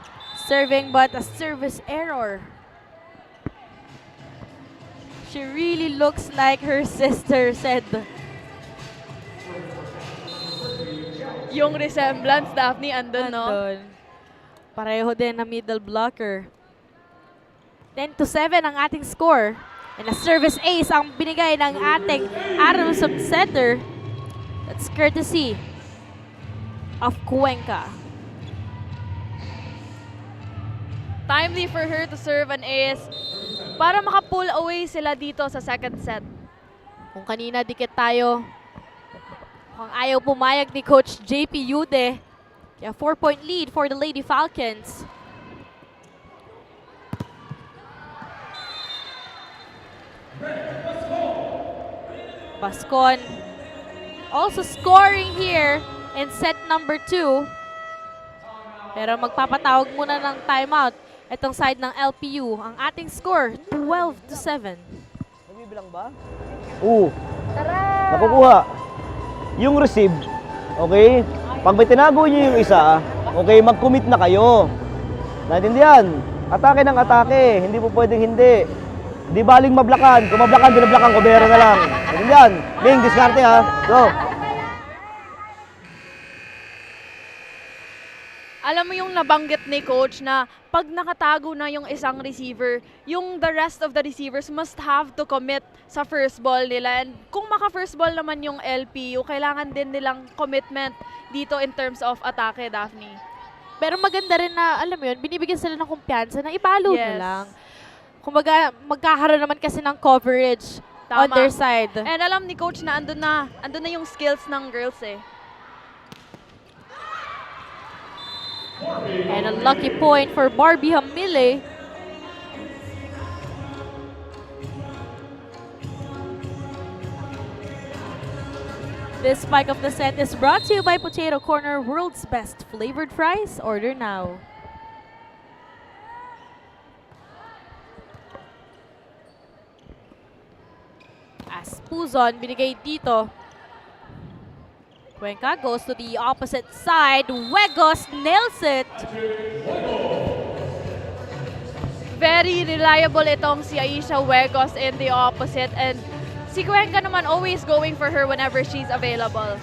serving, but a service error. She really looks like her sister said. Yung resemblance, Daphne, andun, no? Andun. Pareho din na middle blocker. 10-7 ang ating score. And a service ace ang binigay ng ating Adamson setter. That's courtesy of Cuenca. Timely for her to serve an ace para maka-pull away sila dito sa second set. Kung kanina dikit tayo, mukhang ayaw pumayag ni Coach JP Yude. Kaya 4-point lead for the Lady Falcons. Pascon also scoring here in set number 2. Pero magpapatawag muna ng timeout itong side ng LPU. Ang ating score, 12-7. Nabibilang ba? Oo. Nakukuha. Yung receive, okay? Pag may tinago nyo yung isa, okay, mag-commit na kayo. Naintindihan? Atake ng atake. Hindi po pwedeng hindi. Di baling mablakan. Kung mablakan, binablakan ko, bera na lang. Naintindihan? Ming, diskarte ha. Go. Alam mo yung nabanggit ni Coach na pag nakatago na yung isang receiver, yung the rest of the receivers must have to commit sa first ball nila. And kung maka-first ball naman yung LPU, kailangan din nilang commitment dito in terms of atake, Daphne. Pero maganda rin na, alam mo yun, binibigyan sila ng kumpiyansa na ibalo na lang. Kumbaga, magkakaroon naman kasi ng coverage on their side. And alam ni Coach na andun na yung skills ng girls eh. And a lucky point for Barbie Hamile. This spike of the set is brought to you by Potato Corner, world's best flavored fries. Order now. As Puzon, binigay dito. Cuenca goes to the opposite side. Wegos nails it. Very reliable itong si Aisha Wegos in the opposite. And si Cuenca naman always going for her whenever she's available.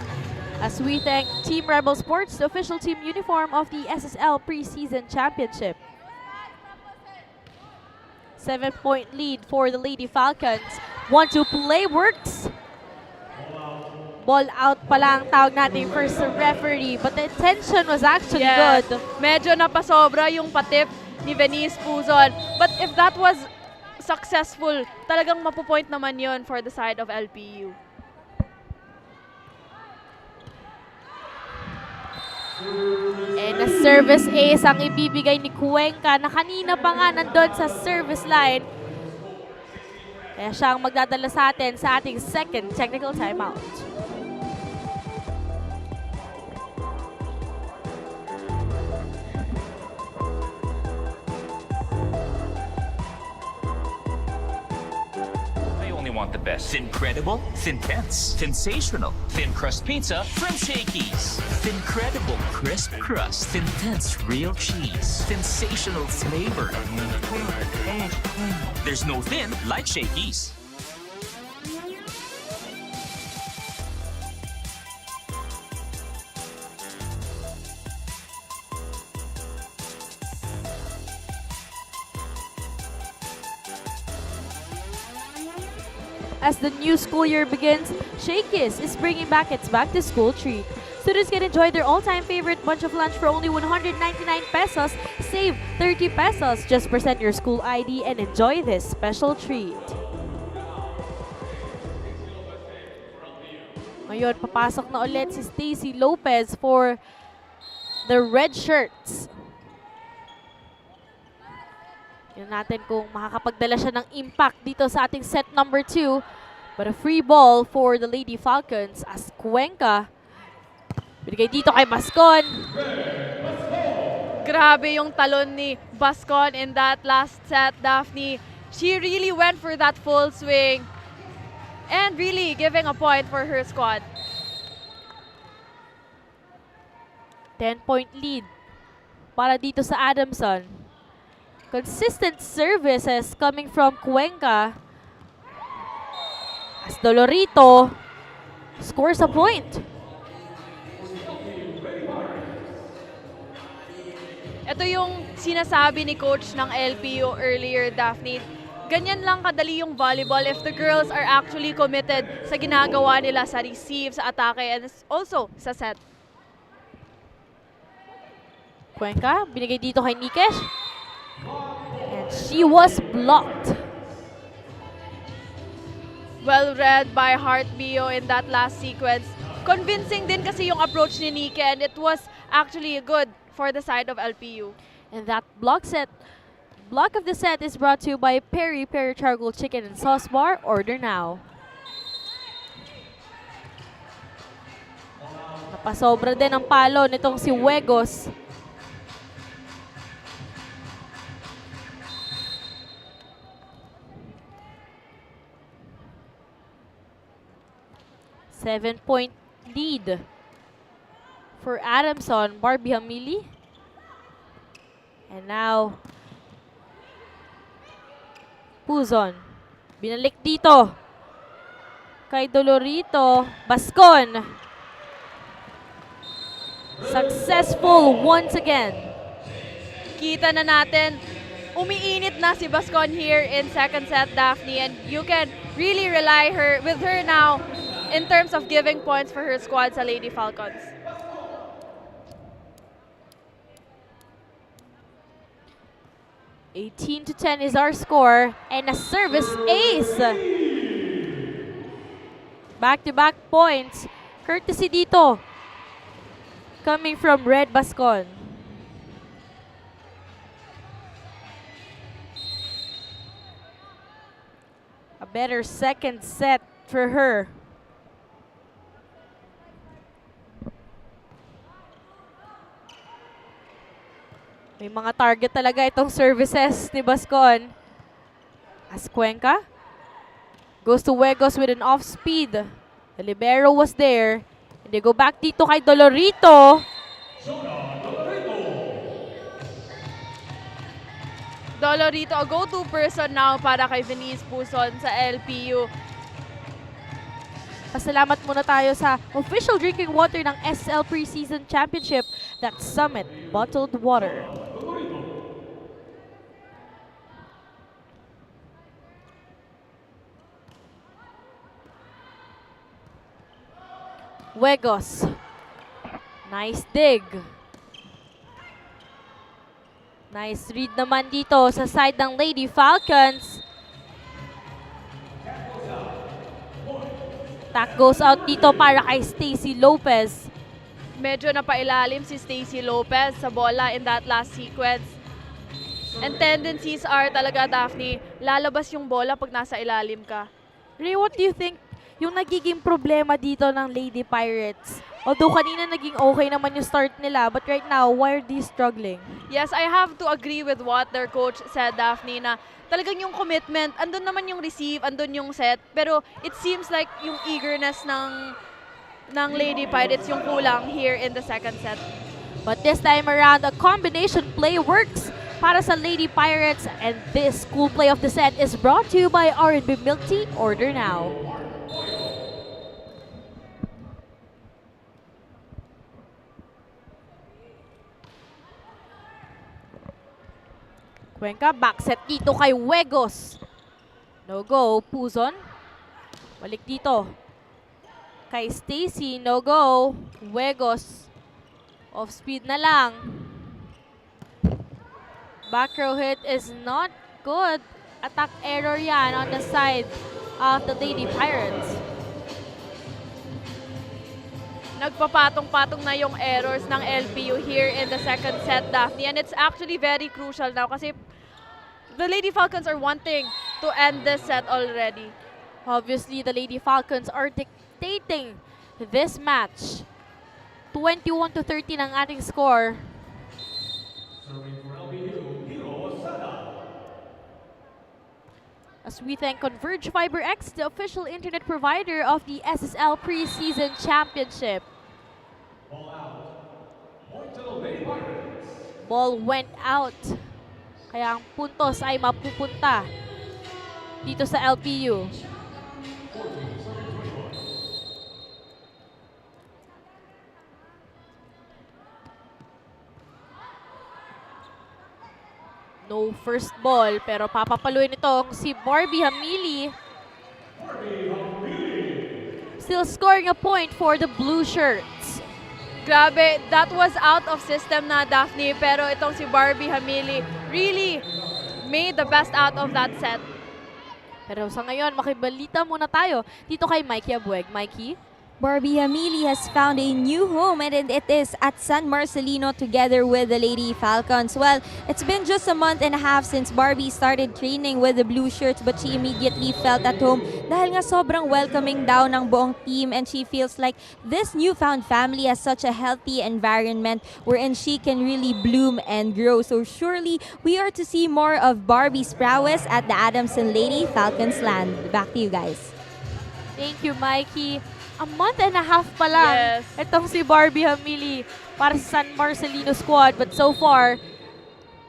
As we thank Team Rebel Sports, the official team uniform of the SSL Preseason Championship. 7-point lead for the Lady Falcons. 1-2 play works. Ball out pala ang tawag natin first referee, but the intention was actually good. Medyo napasobra yung patip ni Venice Puzon. But if that was successful, talagang mapupoint naman yun for the side of LPU. And a service ace ang ibibigay ni Cuenca na kanina pa nga nandun sa service line. Kaya siya ang magdadala sa atin sa ating second technical timeout. Want the best. Incredible, Thintense, sensational, thin crust pizza from Shakey's. Incredible crisp crust, Thintense real cheese, sensational flavor. There's no thin like Shakey's. As the new school year begins, Shakey's is bringing back its back-to-school treat. Students can enjoy their all-time favorite bunch of lunch for only 199 pesos. Save 30 pesos. Just present your school ID and enjoy this special treat. Ngayon, papasok na ulit si Stacy Lopez for the red shirts. Tignan natin kung makakapagdala siya ng impact dito sa ating set number 2. But a free ball for the Lady Falcons as Cuenca. Binigay dito kay Bascon. Grabe yung talon ni Bascon in that last set, Daphne. She really went for that full swing and really giving a point for her squad. 10-point lead para dito sa Adamson. Consistent services coming from Cuenca as Dolorito scores a point. Ito yung sinasabi ni coach ng LPU earlier, Daphne. Ganyan lang kadali yung volleyball if the girls are actually committed sa ginagawa nila sa receive, sa atake, and also sa set. Cuenca, binigay dito kay Nikesh. And she was blocked. Well read by Heart Bio in that last sequence. Convincing din kasi yung approach ni Nike, and it was actually good for the side of LPU. And that block of the set is brought to you by Peri Charcoal Chicken and Sauce Bar. Order now. Napasobra din ang palo nitong si Wegos. Seven-point lead for Adamson, Barbie Hamili. And now, Puzon. Binalik dito kay Dolorito. Bascon. Successful once again. Kita na natin, umiinit na si Bascon here in second set, Daphne, and you can really rely with her now in terms of giving points for her squad sa Lady Falcons. (18-10) is our score, and a service ace. Back-to-back points, courtesy dito, coming from Red Bascon. A better second set for her. May mga target talaga itong services ni Bascon. As Cuenca goes to Wegos with an off-speed. The libero was there. And they go back dito kay Dolorito. Dolorito, a go-to person now para kay Venice Puzon sa LPU. Pasalamat muna tayo sa official drinking water ng SL Preseason Championship, that's Summit Bottled Water. Wegos. Nice dig. Nice read naman dito sa side ng Lady Falcons. Attack goes out dito para kay Stacy Lopez. Medyo napailalim si Stacy Lopez sa bola in that last sequence. And tendencies are talaga, Daphne, lalabas yung bola pag nasa ilalim ka. Ray, what do you think yung nagiging problema dito ng Lady Pirates? Although kanina naging okay naman yung start nila, but right now, why are they struggling? Yes, I have to agree with what their coach said, Daphne, na talagang yung commitment, andun naman yung receive, andun yung set, pero it seems like yung eagerness ng Lady Pirates yung kulang here in the second set. But this time around, a combination play works para sa Lady Pirates, and this cool play of the set is brought to you by R&B Milk Tea. Order now. Cuenca, back set dito kay Wegos. No go, Puzon. Balik dito. Kay Stacy, no go. Huegos. Off speed na lang. Back row hit is not good. Attack error yan on the side of the Lady Pirates. Nagpapatong-patong na yung errors ng LPU here in the second set, Daphne. And it's actually very crucial now kasi the Lady Falcons are wanting to end this set already. Obviously, the Lady Falcons are dictating this match. 21-13 ang ating score. As we thank Converge Fiber X, the official internet provider of the SSL Preseason Championship. Ball went out. Kaya ang puntos ay mapupunta dito sa LPU. No first ball, pero papapaluin itong si Barbie Hamili. Still scoring a point for the blue shirts. Grabe, that was out of system na, Daphne, pero itong si Barbie Hamili really made the best out of that set. Pero sa ngayon, makibalita muna tayo dito kay Mikey Abueg. Mikey? Barbie Hamili has found a new home and it is at San Marcelino together with the Lady Falcons. Well, it's been just a month and a half since Barbie started training with the blue shirts but she immediately felt at home dahil nga sobrang welcoming daw ng buong team and she feels like this newfound family has such a healthy environment wherein she can really bloom and grow. So surely we are to see more of Barbie's prowess at the Adamson Lady Falcons land. Back to you guys. Thank you, Mikey. A month and a half pa lang itong si Barbie Hamili para sa San Marcelino squad. But so far,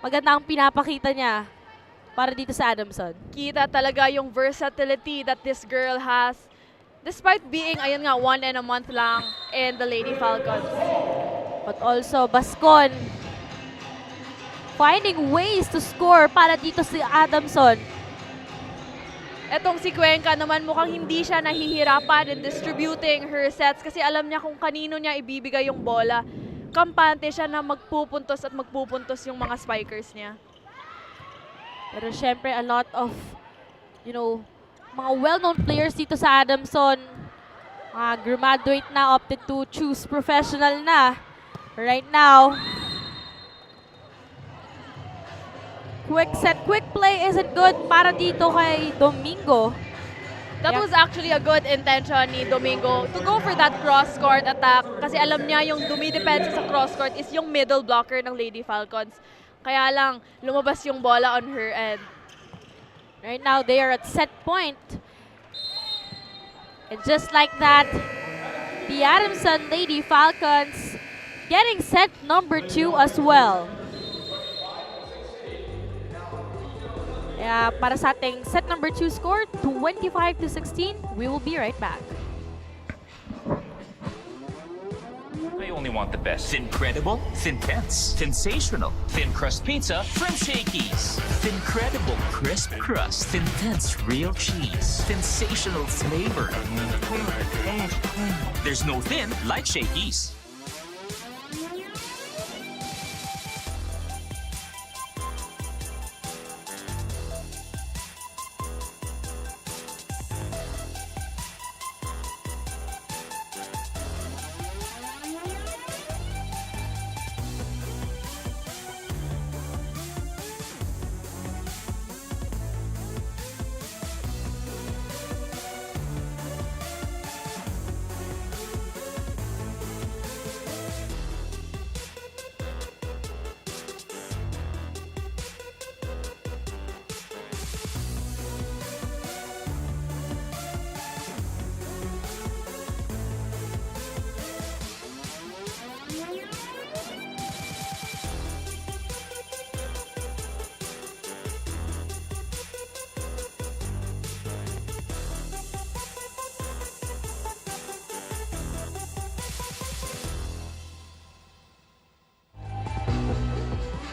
maganda ang pinapakita niya para dito sa Adamson. Kita talaga yung versatility that this girl has despite being, ayun nga, 1 and a month lang in the Lady Falcons. But also, Bascon finding ways to score para dito si Adamson. Etong si Cuenca naman mukhang hindi siya nahihirapan in distributing her sets kasi alam niya kung kanino niya ibibigay yung bola. Kampante siya na magpupuntos at magpupuntos yung mga spikers niya. Pero syempre, a lot of, mga well-known players dito sa Adamson. Mga graduate na, opted to choose professional na. Right now, quick set, quick play isn't good para dito kay Domingo. That was actually a good intention ni Domingo to go for that cross-court attack kasi alam niya yung dumidepensa sa cross-court is yung middle blocker ng Lady Falcons. Kaya lang, lumabas yung bola on her end. Right now, they are at set point. And just like that, the Adamson Lady Falcons getting set number 2 as well. Para sa ating set number 2 score, 25-16. We will be right back. I only want the best. Incredible, Thin-Tense, sensational, thin crust pizza from Shakey's. Incredible crisp crust, Thin-Tense real cheese, sensational flavor. There's no thin like Shakey's.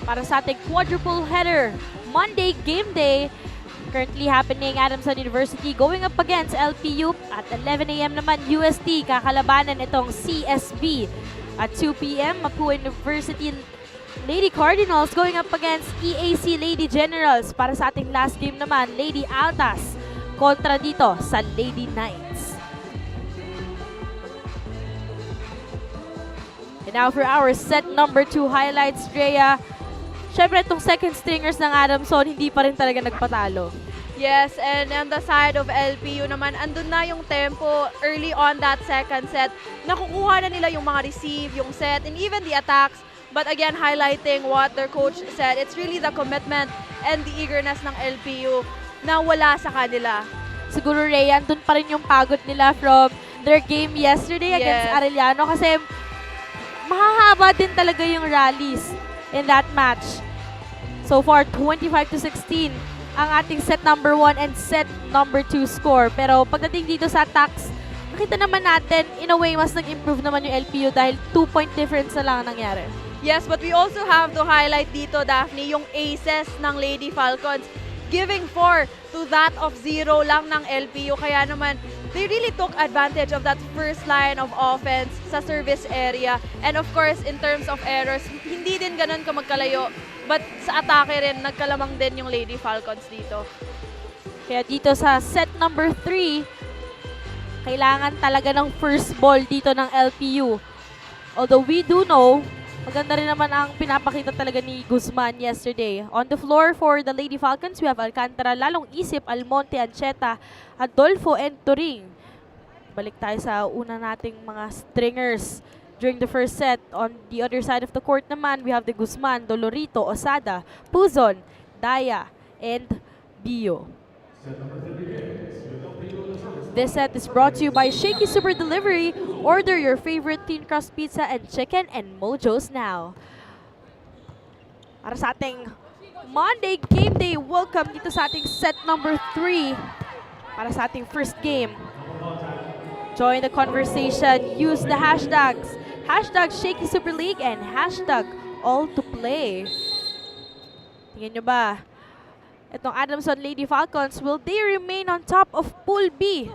Para sa ating quadruple-header Monday game day, currently happening, Adamson University going up against LPU. At 11 a.m. naman, UST kakalabanan itong CSB. At 2 p.m., Mapua University Lady Cardinals going up against EAC Lady Generals. Para sa ating last game naman, Lady Altas kontra dito sa Lady Knights. And now for our set number 2 highlights, Drea. Syempre, itong second stringers ng Adamson, hindi pa rin talaga nagpatalo. Yes, and on the side of LPU naman, andun na yung tempo early on that second set. Nakukuha na nila yung mga receive, yung set, and even the attacks. But again, highlighting what their coach said, it's really the commitment and the eagerness ng LPU na wala sa kanila. Siguro, Ray, andun pa rin yung pagod nila from their game yesterday against Arellano kasi mahahaba din talaga yung rallies in that match. So far, 25-16 ang ating set number 1 and set number 2 score. Pero pagdating dito sa attacks, nakita naman natin, in a way, mas nag-improve naman yung LPU dahil 2-point difference na lang ang nangyari. Yes, but we also have to highlight dito, Daphne, yung aces ng Lady Falcons. Giving 4 to that of 0 lang ng LPU. Kaya naman, they really took advantage of that first line of offense sa service area. And of course, in terms of errors, hindi din ganun ka magkalayo. But sa atake rin, nagkalamang din yung Lady Falcons dito. Kaya dito sa set number 3, kailangan talaga ng first ball dito ng LPU. Although we do know, maganda rin naman ang pinapakita talaga ni Guzman yesterday. On the floor for the Lady Falcons, we have Alcantara, Lalong Isip, Almonte, Ancheta, Adolfo, and Turing. Balik tayo sa una nating mga stringers. During the first set, on the other side of the court naman, we have the Guzman, Dolorito, Osada, Puzon, Daya, and Bio. This set is brought to you by Shakey Super Delivery. Order your favorite thin crust pizza and chicken and Mojo's now. Para sa ating Monday game day, welcome dito sa ating set number 3 para sa ating first game. Join the conversation. Use the hashtags. Hashtag Shakey Super League and hashtag all to play. Tingnan nyo ba? Itong Adamson Lady Falcons, will they remain on top of Pool B?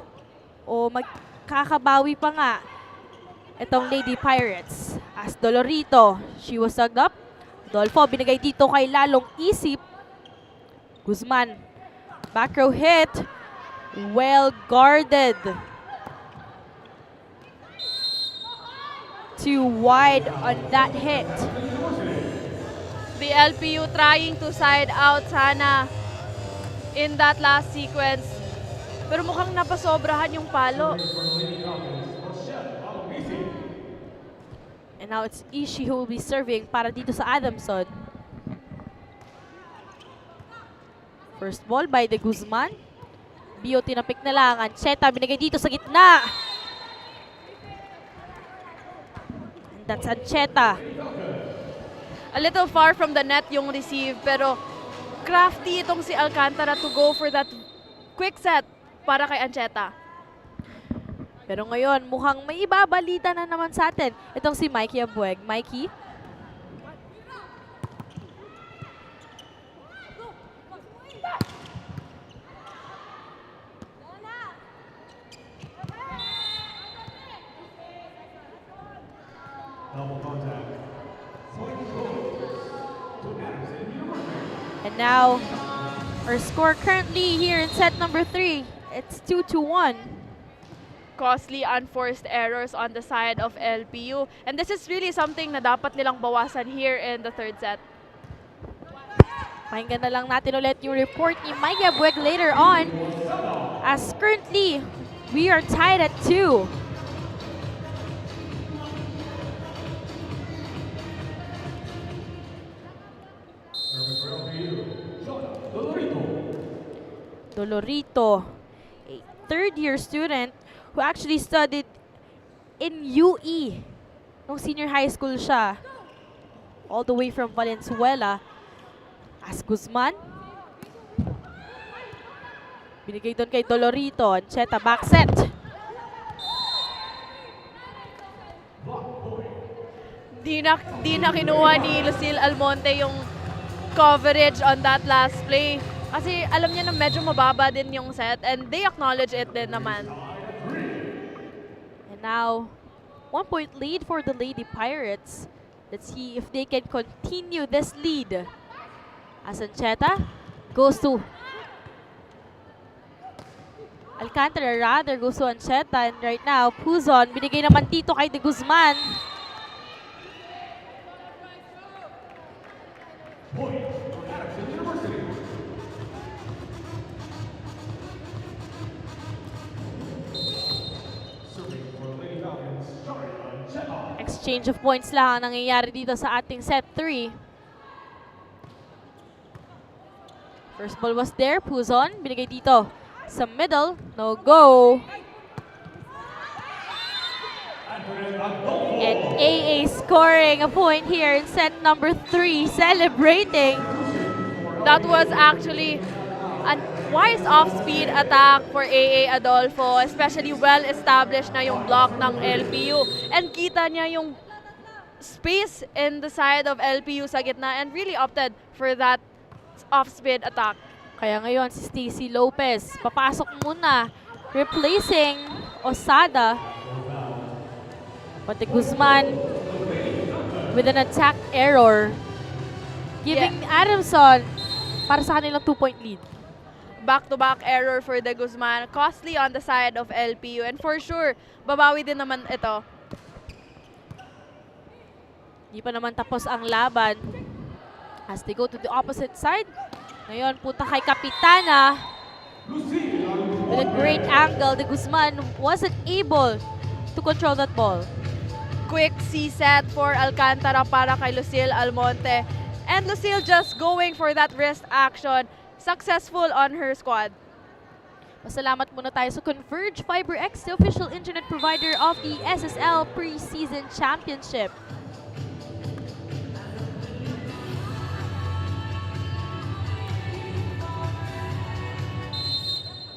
O magkakabawi pa nga itong Lady Pirates? As Dolorito, she was sucked up. Dolfo, binigay dito kay Lalong Isip. Guzman, back row hit. Well guarded. Too wide on that hit. The LPU trying to side out sana in that last sequence. Pero mukhang napasobrahan yung palo. And now it's Ishi who will be serving para dito sa Adamson. First ball by the Guzman. Bio tinapik na lang. Ancheta binigay dito sa gitna. And that's Ancheta. A little far from the net yung receive, pero crafty itong si Alcantara to go for that quick set para kay Ancheta. Pero ngayon, mukhang may ibabalita na naman sa atin. Itong si Mikey Abueg. Mikey? And now, our score currently here in set number 3, it's 2-1. Costly unforced errors on the side of LPU. And this is really something na dapat nilang bawasan here in the third set. Pakinggan na lang natin ulit yung report ni Mikey Abueg later on. As currently, we are tied at 2. Dolorito, a third-year student who actually studied in UE nung senior high school siya. All the way from Valenzuela. As Guzman. Binigay doon kay Dolorito. Ancheta back set. Di na kinuha ni Lucille Almonte yung coverage on that last play. Kasi alam niya na medyo mababa din yung set and they acknowledge it din naman. And now, 1-point lead for the Lady Pirates. Let's see if they can continue this lead. As Ancheta goes to Alcantara, rather goes to Ancheta. And right now, Puzon, binigay naman dito kay De Guzman. Exchange of points lang ang nangyayari dito sa ating set 3. First ball was there, Puzon, binigay dito sa middle, no go. And AA scoring a point here in set number 3, celebrating. That was actually a wise off-speed attack for AA Adolfo, especially well-established na yung block ng LPU. And kita niya yung space in the side of LPU sa gitna and really opted for that off-speed attack. Kaya ngayon si Stacy Lopez, papasok muna, replacing Osada. But De Guzman with an attack error, giving Adamson para sa kanilang 2-point lead. Back-to-back error for De Guzman, costly on the side of LPU, and for sure, babawi din naman ito. Hindi pa naman tapos ang laban as they go to the opposite side. Ngayon, punta kay Kapitana. With a great angle, De Guzman wasn't able to control that ball. Quick C-set for Alcantara para kay Lucille Almonte. And Lucille just going for that wrist action. Successful on her squad. Pasalamat muna tayo sa Converge Fiber X, the official internet provider of the SSL Preseason Championship.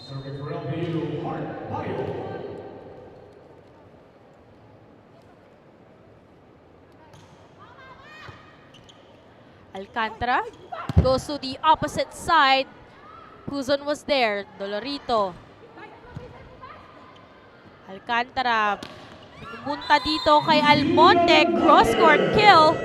Serving for LPU, Hart Bio. Alcantara goes to the opposite side. Puzon was there. Dolorito. Alcantara. Pumunta dito kay Almonte. Cross-court kill.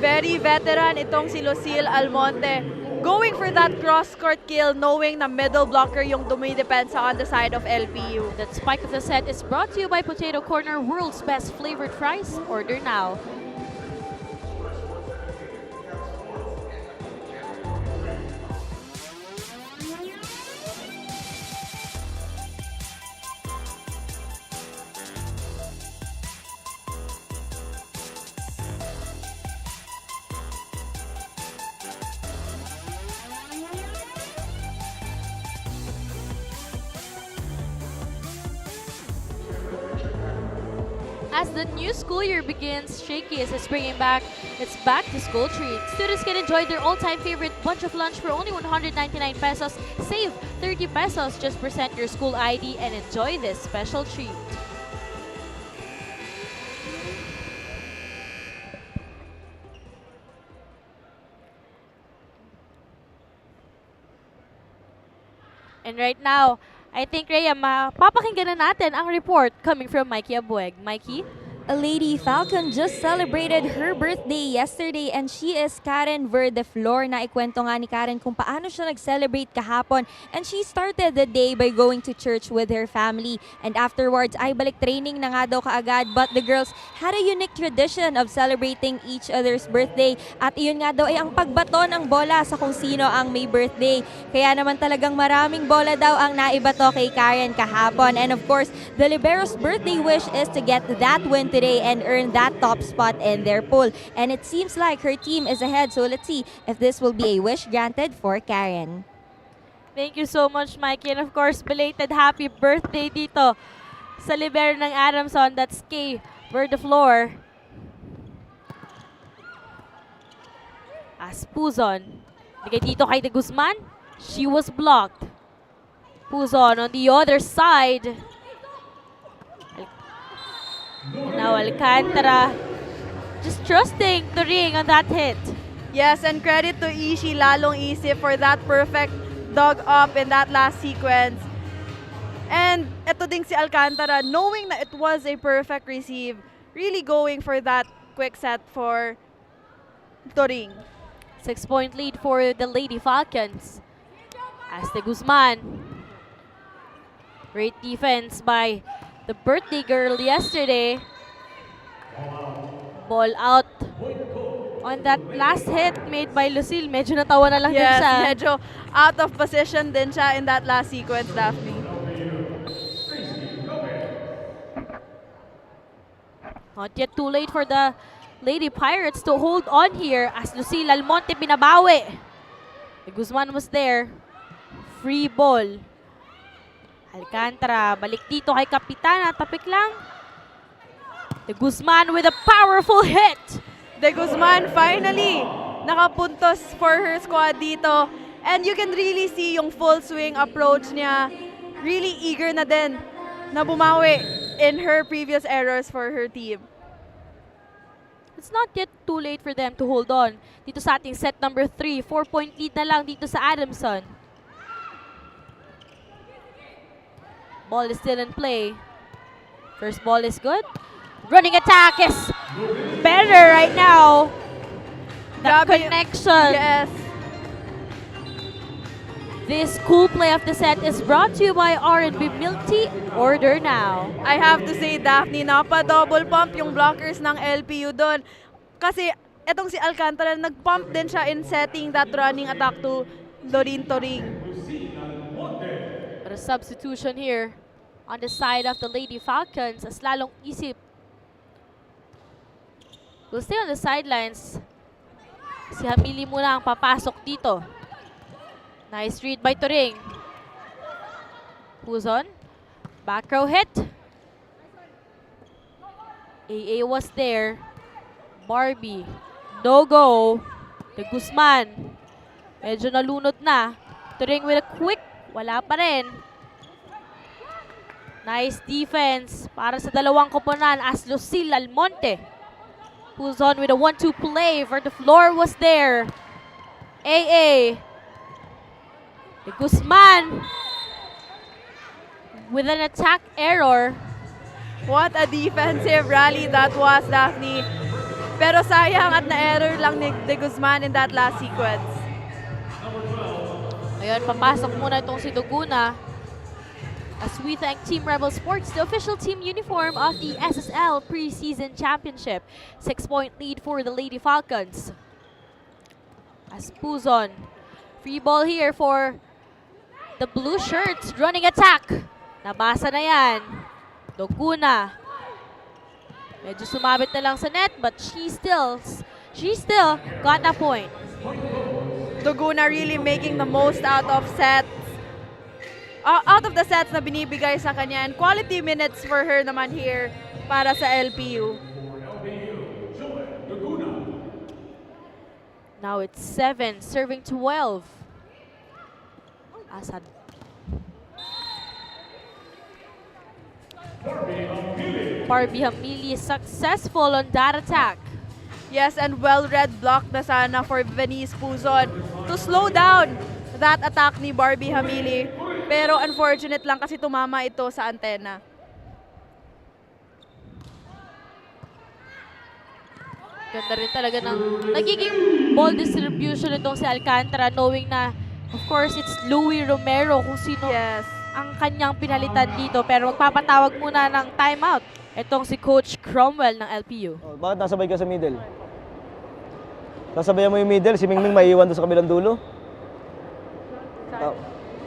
Very veteran itong si Lucille Almonte. Going for that cross-court kill knowing na middle blocker yung dumidepensa on the side of LPU. That spike of the set is brought to you by Potato Corner, world's best flavored fries. Order now. As the new school year begins, Shakey is bringing back its back-to-school treat. Students can enjoy their all-time favorite bunch of lunch for only 199 pesos. Save 30 pesos. Just present your school ID and enjoy this special treat. And right now, I think, Rhea, mapapakinggan na natin ang report coming from Mikey Abueg. Mikey? A Lady Falcon just celebrated her birthday yesterday and she is Karen Verdeflor. Naikwento nga ni Karen kung paano siya nag-celebrate kahapon. And she started the day by going to church with her family. And afterwards, ay balik training na nga daw kaagad. But the girls had a unique tradition of celebrating each other's birthday. At iyon nga daw ay ang pagbato ng bola sa kung sino ang may birthday. Kaya naman talagang maraming bola daw ang naibato kay Karen kahapon. And of course, the Libero's birthday wish is to get that win today and earn that top spot in their pool. And it seems like her team is ahead. So let's see if this will be a wish granted for Karen. Thank you so much, Mikey. And of course, belated happy birthday dito sa libero ng Adamson. That's Kay Verdeflor. As Puzon. Bigay dito kay De Guzman. She was blocked. Puzon on the other side. Now Alcantara just trusting the ring on that hit. Yes, and credit to Ishi, lalong isip for that perfect dog up in that last sequence. And ito ding si Alcantara, knowing that it was a perfect receive, really going for that quick set for Turing. 6-point lead for the Lady Falcons. As the Guzman. Great defense by the birthday girl yesterday. Ball out on that last hit made by Lucille. Medyo natawa na lang din Yes, siya. medyo out of position din siya in that last sequence, Daphne. Not yet too late for the Lady Pirates to hold on here as Lucille Almonte binabawi. The Guzman was there. Free ball. Alcantara, balik dito kay Kapitana. Tapik lang. The Guzman with a powerful hit. De Guzman finally nakapuntos for her squad dito. And you can really see yung full swing approach niya. Really eager na din na bumawi in her previous errors for her team. It's not yet too late for them to hold on. Dito sa ating set number 3, 4-point lead na lang dito sa Adamson. Ball is still in play. First ball is good. Running attack is better right now. That Grabe. connection. Yes. This cool play of the set is brought to you by R&B Milk Tea. Order now. I have to say, Daphne, napa-double pump yung blockers ng LPU doon. Kasi etong si Alcantara, nag-pump din siya in setting that running attack to Doreen Toring. But a substitution here on the side of the Lady Falcons as lalong isip will stay on the sidelines. Si Hamili muna ang papasok dito. Nice read by Turing. Who's on? Back row hit. AA was there. Barbie. No go. The Guzman. Medyo nalunod na. Turing with a quick. Wala pa rin. Nice defense para sa dalawang koponan as Lucille Almonte. Who's on with a 1-2 play for the floor was there. AA. The Guzman with an attack error. What a defensive rally that was, Daphne. Pero sayang at na-error lang ni De Guzman in that last sequence. Ayun, papasok muna itong si Duguna. As we thank Team Rebel Sports, the official team uniform of the SSL Preseason Championship. 6-point lead for the Lady Falcons. As Puzon. Free ball here for the blue shirts. Running attack. Nabasa na yan. Duguna. Medyo sumabit na lang sa net, but she still got a point. Duguna really making the most out of sets. Out of the sets na binibigay sa kanya. And quality minutes for her naman here para sa LPU. Now it's 7, serving 12. Asad. Barbie Hamili is successful on that attack. Yes, and well-read block na sana for Venice Puzon to slow down that attack ni Barbie Hamili. Pero unfortunate lang kasi tumama ito sa antena. Ganda rin talaga ng nagiging ball distribution itong si Alcantara, knowing na, of course, it's Louie Romero kung sino Yes. ang kanyang pinalitan dito. Pero magpapatawag muna ng timeout itong si Coach Cromwell ng LPU. Oh, bakit nasabay ka sa middle? Sasabayan mo yung middle, si Mingming maiiwan doon sa kabilang dulo.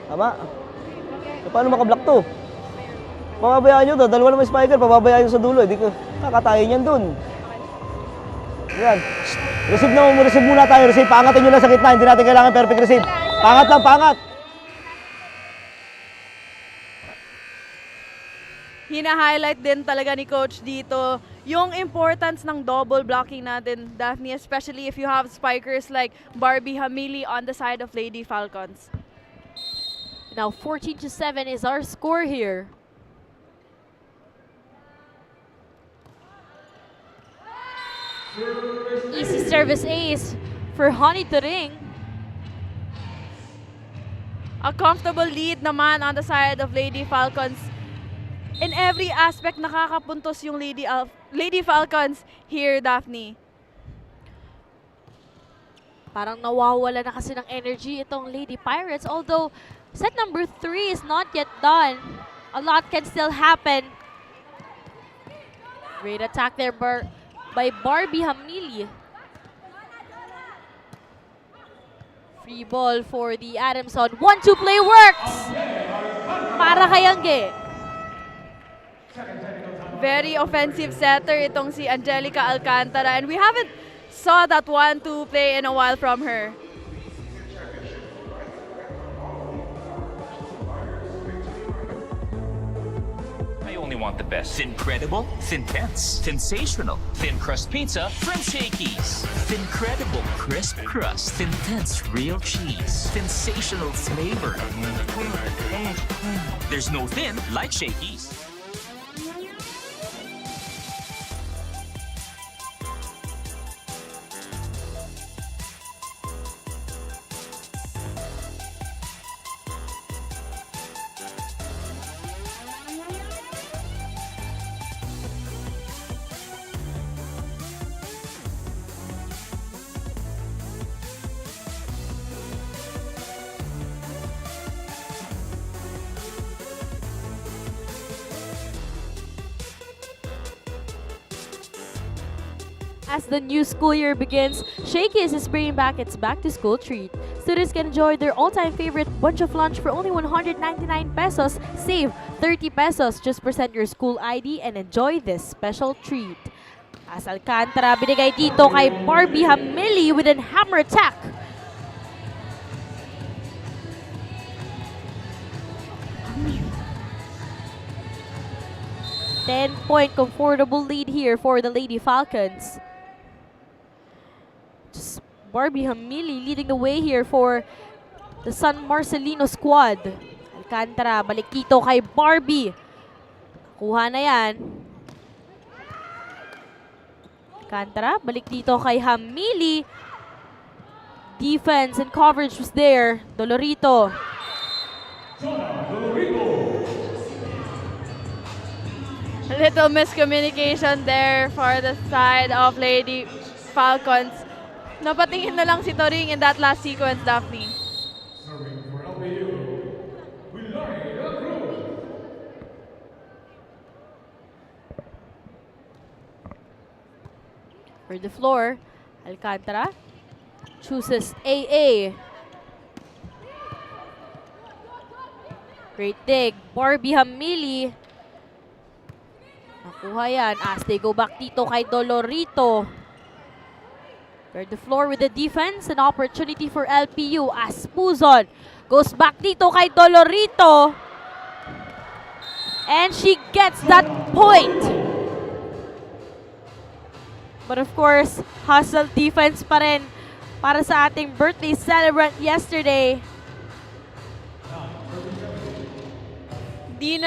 Tama. Paano makablock to? Pababayaan nyo to, dalawa naman spiker, pababayaan nyo sa dulo. Hindi ko kakatayin yan dun. Yan. Receive muna tayo. Receive, paangatin nyo lang sa gitna. Hindi natin kailangan perfect receive. Pangat lang, pangat. Hina-highlight din talaga ni Coach dito yung importance ng double blocking natin, Daphne, especially if you have spikers like Barbie Hamili on the side of Lady Falcons. Now 14-7 is our score here. Easy service ace for Honey Turing. A comfortable lead naman on the side of Lady Falcons. In every aspect, nakakapuntos yung Lady Falcons here, Daphne. Parang nawawala na kasi ng energy itong Lady Pirates. Although, set number 3 is not yet done. A lot can still happen. Great attack there by Barbie Hamili. Free ball for the Adamson. 1-2 play works! Para kay Angge. Very offensive setter itong si Angelica Alcantara. And we haven't saw that 1-2 play in a while from her. I only want the best. Incredible, Thin-Tense, sensational, thin crust pizza from Shakey's. Incredible crisp crust, Thin-Tense real cheese, sensational flavor. There's no thin like Shakey's. As the new school year begins, Shakey's is bringing back its back-to-school treat. Students can enjoy their all-time favorite bunch of lunch for only 199 pesos. Save 30 pesos. Just present your school ID and enjoy this special treat. As Alcantara, binigay dito kay Barbie Hamili with an hammer attack. Ten-point comfortable lead here for the Lady Falcons. Just Barbie Hamili leading the way here for the San Marcelino squad. Alcantara, balik dito kay Barbie. Kuha na yan. Alcantara, balik dito kay Hamili. Defense and coverage was there. Dolorito. A little miscommunication there for the side of Lady Falcons. Napatingin na lang si Toring in that last sequence, Daphne. For the floor, Alcantara chooses AA. Great dig. Barbie Hamili. Nakuha yan as they go back dito kay Dolorito. For the floor with the defense, an opportunity for LPU as Puzon goes back dito kay Dolorito. And she gets that point. But of course, hustle defense pa rin para sa ating birthday celebrant yesterday. Di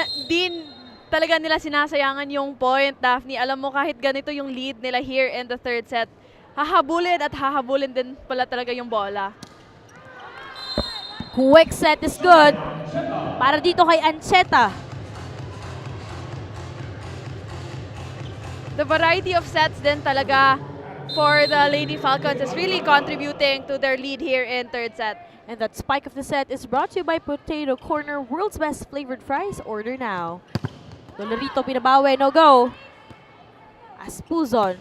talaga nila sinasayangan yung point, Daphne. Alam mo, kahit ganito yung lead nila here in the third set, hahabulin at hahabulin din pala talaga yung bola. Quick set is good. Para dito kay Ancheta. The variety of sets din talaga for the Lady Falcons is really contributing to their lead here in third set. And that spike of the set is brought to you by Potato Corner, world's best flavored fries. Order now. Dolorito pinabawi, no go. Aspuzon.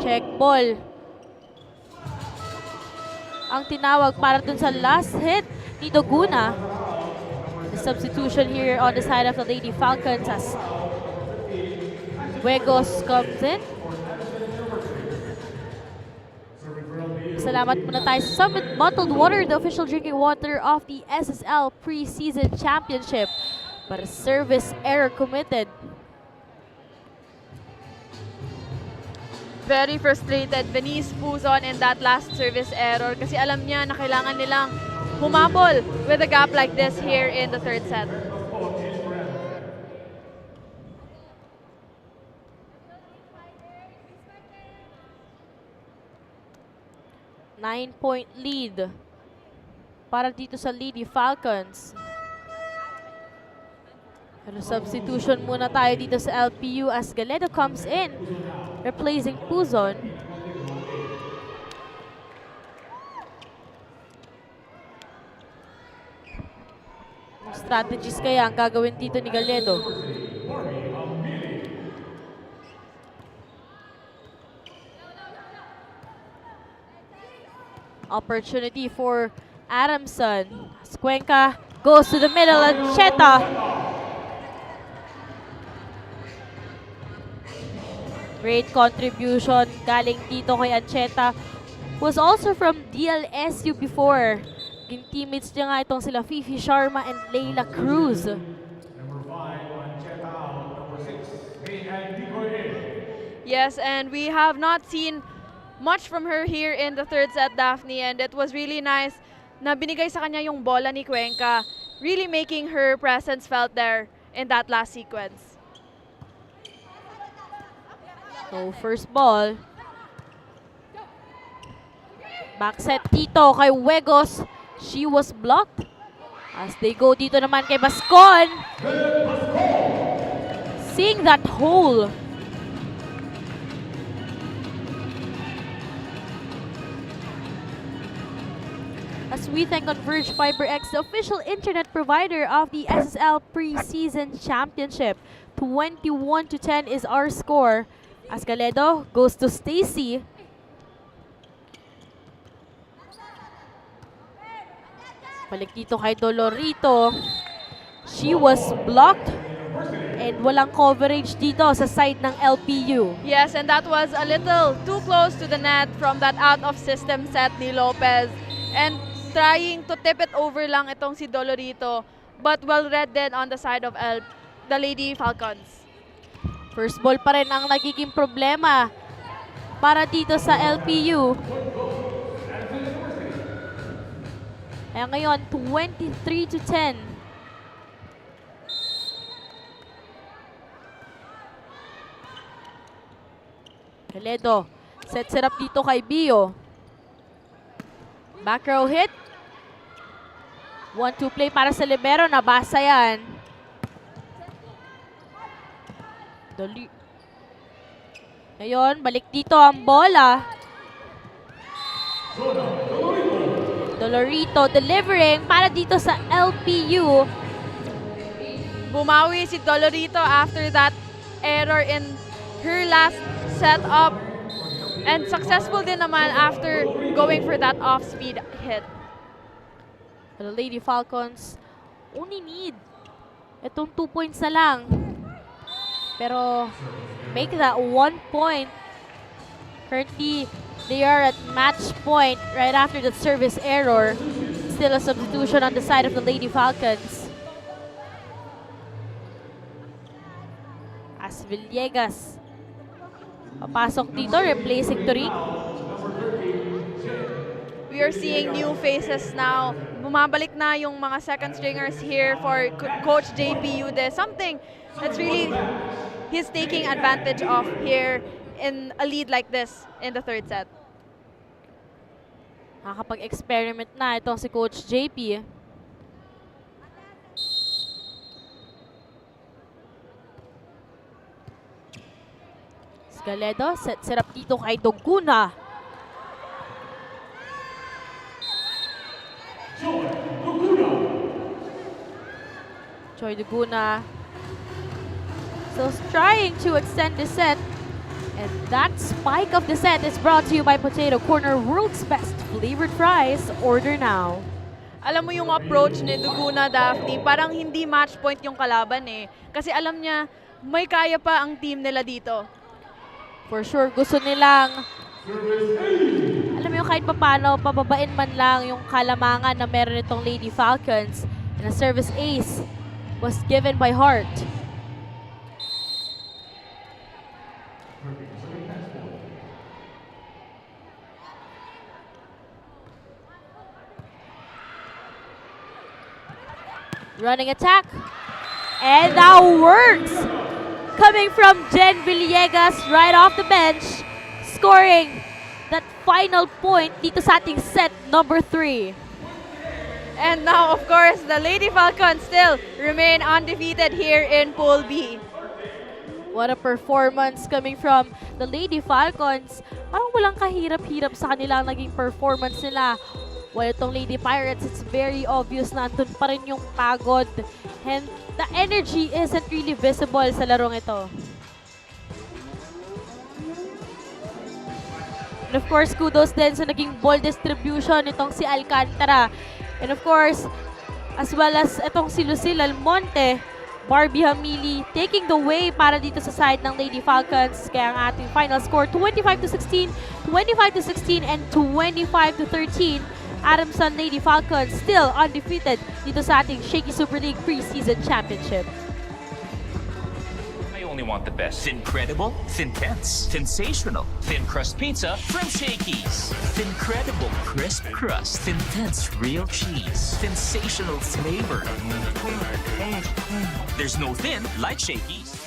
Check ball. Ang tinawag para dun sa last hit ni Doguna. The substitution here on the side of the Lady Falcons as Huegos comes in. Salamat muna tayo sa Summit Bottled Water, the official drinking water of the SSL Preseason Championship. But a service error committed. Very frustrated Venice Puzon in that last service error kasi alam niya na kailangan nilang humabol with a gap like this here in the third set. 9-point lead para dito sa Lady Falcons. Pero substitution muna tayo dito sa LPU as Galedo comes in, replacing Puzon. Anong strategies kaya ang gagawin dito ni Galedo? Opportunity for Adamson. As Cuenca goes to the middle and Cheta. Great contribution galing dito kay Ancheta. Was also from DLSU before. Yung teammates niya nga itong sila Fifi Sharma and Leila Cruz. Number 5, Ancheta out. Number 6, May and Nicoy. Yes, and we have not seen much from her here in the third set, Daphne, and it was really nice na binigay sa kanya yung bola ni Cuenca, really making her presence felt there in that last sequence. So, first ball. Back set dito kay Wegos. She was blocked. As they go dito naman kay Bascon. Seeing that hole. As we thank Converge FiberX, the official internet provider of the SSL Preseason Championship. 21-10 is our score. As Galedo goes to Stacy. Balik dito kay Dolorito. She was blocked and walang coverage dito sa side ng LPU. Yes, and that was a little too close to the net from that out-of-system set ni Lopez. And trying to tip it over lang itong si Dolorito, but well read then on the side of the Lady Falcons. First ball pa rin ang nagiging problema para dito sa LPU. Kaya ngayon, 23-10. Galedo, set up dito kay Bio. Back row hit. 1-2 play para sa libero. Nabasa yan. Ngayon, balik dito ang bola. Dolorito delivering para dito sa LPU. Bumawi si Dolorito after that error in her last setup. And successful din naman after going for that off-speed hit. The Lady Falcons only need itong 2 points na lang. Pero make that 1 point. Currently, they are at match point right after the service error. Still a substitution on the side of the Lady Falcons. As Villegas papasok dito, replacing Turing. We are seeing new faces now. Bumabalik na yung mga second stringers here for Coach JP Ude. Something that's really he's taking advantage of here in a lead like this in the third set. Nakakapag-experiment na itong si Coach JP. Galedo, set up dito kay Doguna. Joy Doguna. So trying to extend the set. And that spike of the set is brought to you by Potato Corner, world's best flavored fries. Order now. Alam mo yung approach ni Duguna, Daphne, parang hindi match point yung kalaban eh. Kasi alam niya, may kaya pa ang team nila dito. For sure, gusto nilang, alam mo yung kahit papano, pababain man lang yung kalamangan na meron itong Lady Falcons. And a service ace was given by Hart. Running attack. And that works! Coming from Jen Villegas right off the bench. Scoring that final point dito sa ating set number 3. And now, of course, the Lady Falcons still remain undefeated here in Pool B. What a performance coming from the Lady Falcons. Parang walang kahirap-hirap sa kanila ang naging performance nila. While itong Lady Pirates, it's very obvious na andun pa rin yung pagod. And the energy isn't really visible sa larong ito. And of course, kudos din sa naging ball distribution nitong si Alcantara. And of course, as well as itong si Lucille Almonte, Barbie Hamili taking the way para dito sa side ng Lady Falcons. Kaya ang ating final score, 25-16, 25-16, and 25-13. Adamson Lady Falcons still undefeated dito sa ating Shakey Super League Preseason Championship. I only want the best. Incredible, Thin-Tense, sensational, thin crust pizza from Shakey's. Incredible crisp crust, Thin-Tense real cheese, sensational flavor. There's no thin like Shakey's.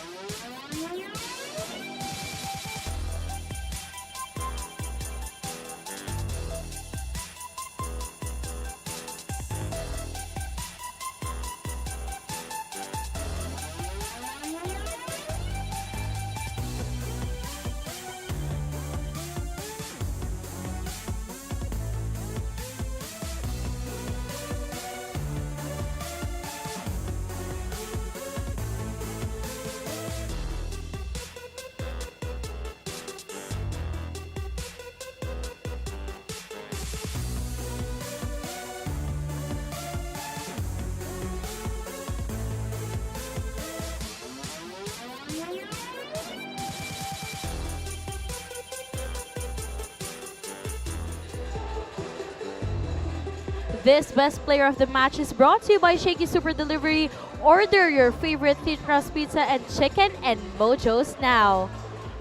This best player of the match is brought to you by Shakey Super Delivery. Order your favorite thin crust pizza and chicken and mojos now.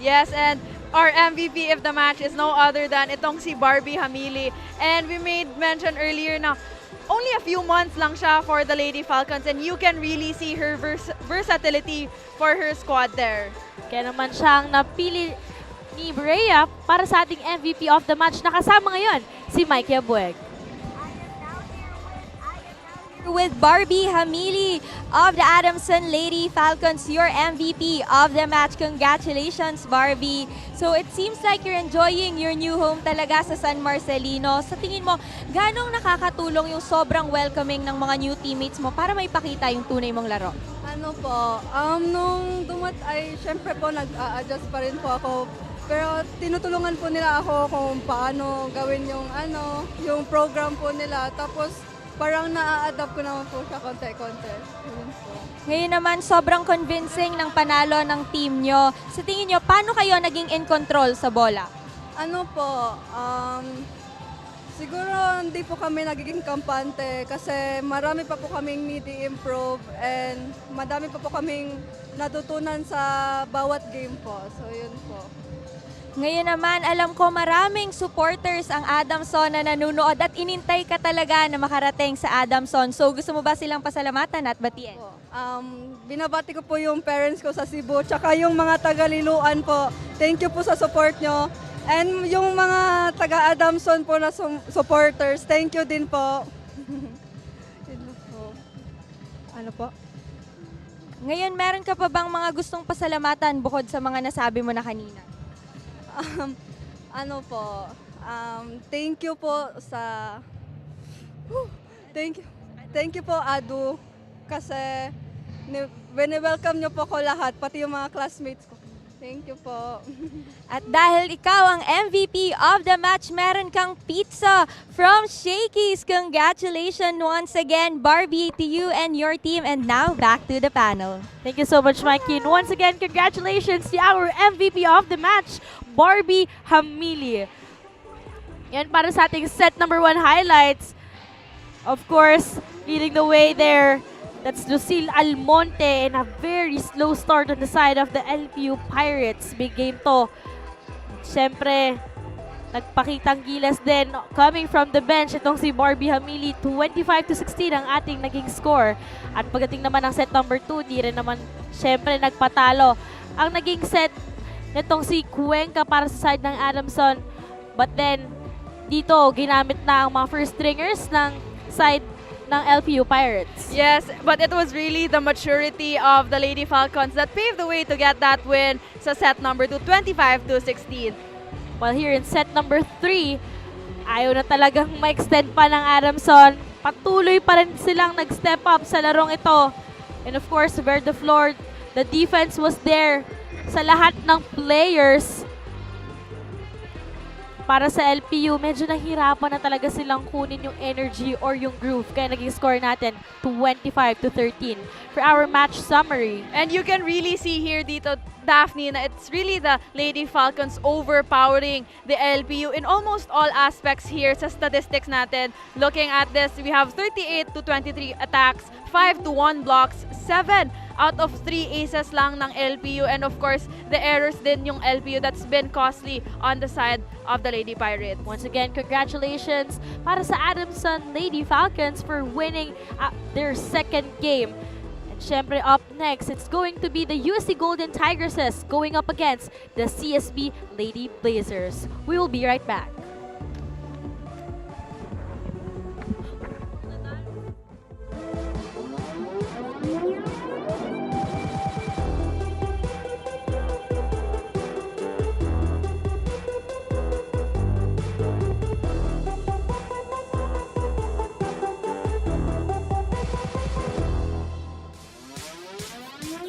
Yes, and our MVP of the match is no other than itong si Barbie Hamili. And we made mention earlier na only a few months lang siya for the Lady Falcons, and you can really see her versatility for her squad there. Kaya naman siyang napili ni Brea para sa ating MVP of the match. Nakasama ngayon si Mikey Abueg. With Barbie Hamili of the Adamson Lady Falcons, your MVP of the match. Congratulations, Barbie. So it seems like you're enjoying your new home talaga sa San Marcelino. Sa tingin mo, ganong nakakatulong yung sobrang welcoming ng mga new teammates mo para may pakita yung tunay mong laro? Ano po, nung syempre po nag-a-adjust pa rin po ako. Pero tinutulungan po nila ako kung paano gawin yung program po nila. Tapos parang na-adapt ko naman po siya konti-konti. Ngayon naman, sobrang convincing ng panalo ng team nyo. Sa tingin nyo, paano kayo naging in control sa bola? Ano po, siguro hindi po kami nagiging kampante kasi marami pa po kaming need i-improve and madami pa po kaming natutunan sa bawat game po. So yun po. Ngayon naman, alam ko maraming supporters ang Adamson na nanunood at inintay ka talaga na makarating sa Adamson. So gusto mo ba silang pasalamatan at batiin? Binabati ko po yung parents ko sa Cebu tsaka yung mga taga-Liloan po. Thank you po sa support nyo. And yung mga taga-Adamson po na supporters, thank you din po. Ano po? Ngayon, meron ka pa bang mga gustong pasalamatan bukod sa mga nasabi mo na kanina? Thank you po sa thank you po Adu kasi welcome niyo po ko lahat pati yung mga classmates ko. Thank you po. At dahil ikaw ang MVP of the match, meron kang pizza from Shakey's. Congratulations once again, Barbie, to you and your team. And now, back to the panel. Thank you so much, Mikey. And once again, congratulations to our MVP of the match, Barbie Hamili. Yan para sa ating set number 1 highlights. Of course, leading the way there, that's Lucille Almonte, and a very slow start on the side of the LPU Pirates. Big game to. Siyempre, nagpakitang gilas din coming from the bench itong si Barbie Hamili. 25-16 ang ating naging score. At pagdating naman ng set number 2, di rin naman siyempre nagpatalo. Ang naging set nitong si Cuenca para sa side ng Adamson, But then, dito, ginamit na ang mga first stringers ng side ng LPU Pirates. Yes, but it was really the maturity of the Lady Falcons that paved the way to get that win sa set number 2, 25-16. While here in set number 3, ayaw na talagang ma-extend pa ng Adamson. Patuloy pa rin silang nag-step up sa larong ito. And of course, where the floor, the defense was there sa lahat ng players. Para sa LPU, medyo nahirapan na talaga silang kunin yung energy or yung groove. Kaya naging score natin 25-13 for our match summary. And you can really see here dito, Daphne, na it's really the Lady Falcons overpowering the LPU in almost all aspects here sa statistics natin. Looking at this, we have 38-23 attacks, 5-1 blocks, 7 out of 3 aces lang ng LPU, and of course, the errors din yung LPU that's been costly on the side of the Lady Pirates. Once again, congratulations para sa Adamson Lady Falcons for winning their second game. And syempre, up next, it's going to be the USC Golden Tigresses going up against the CSB Lady Blazers. We will be right back.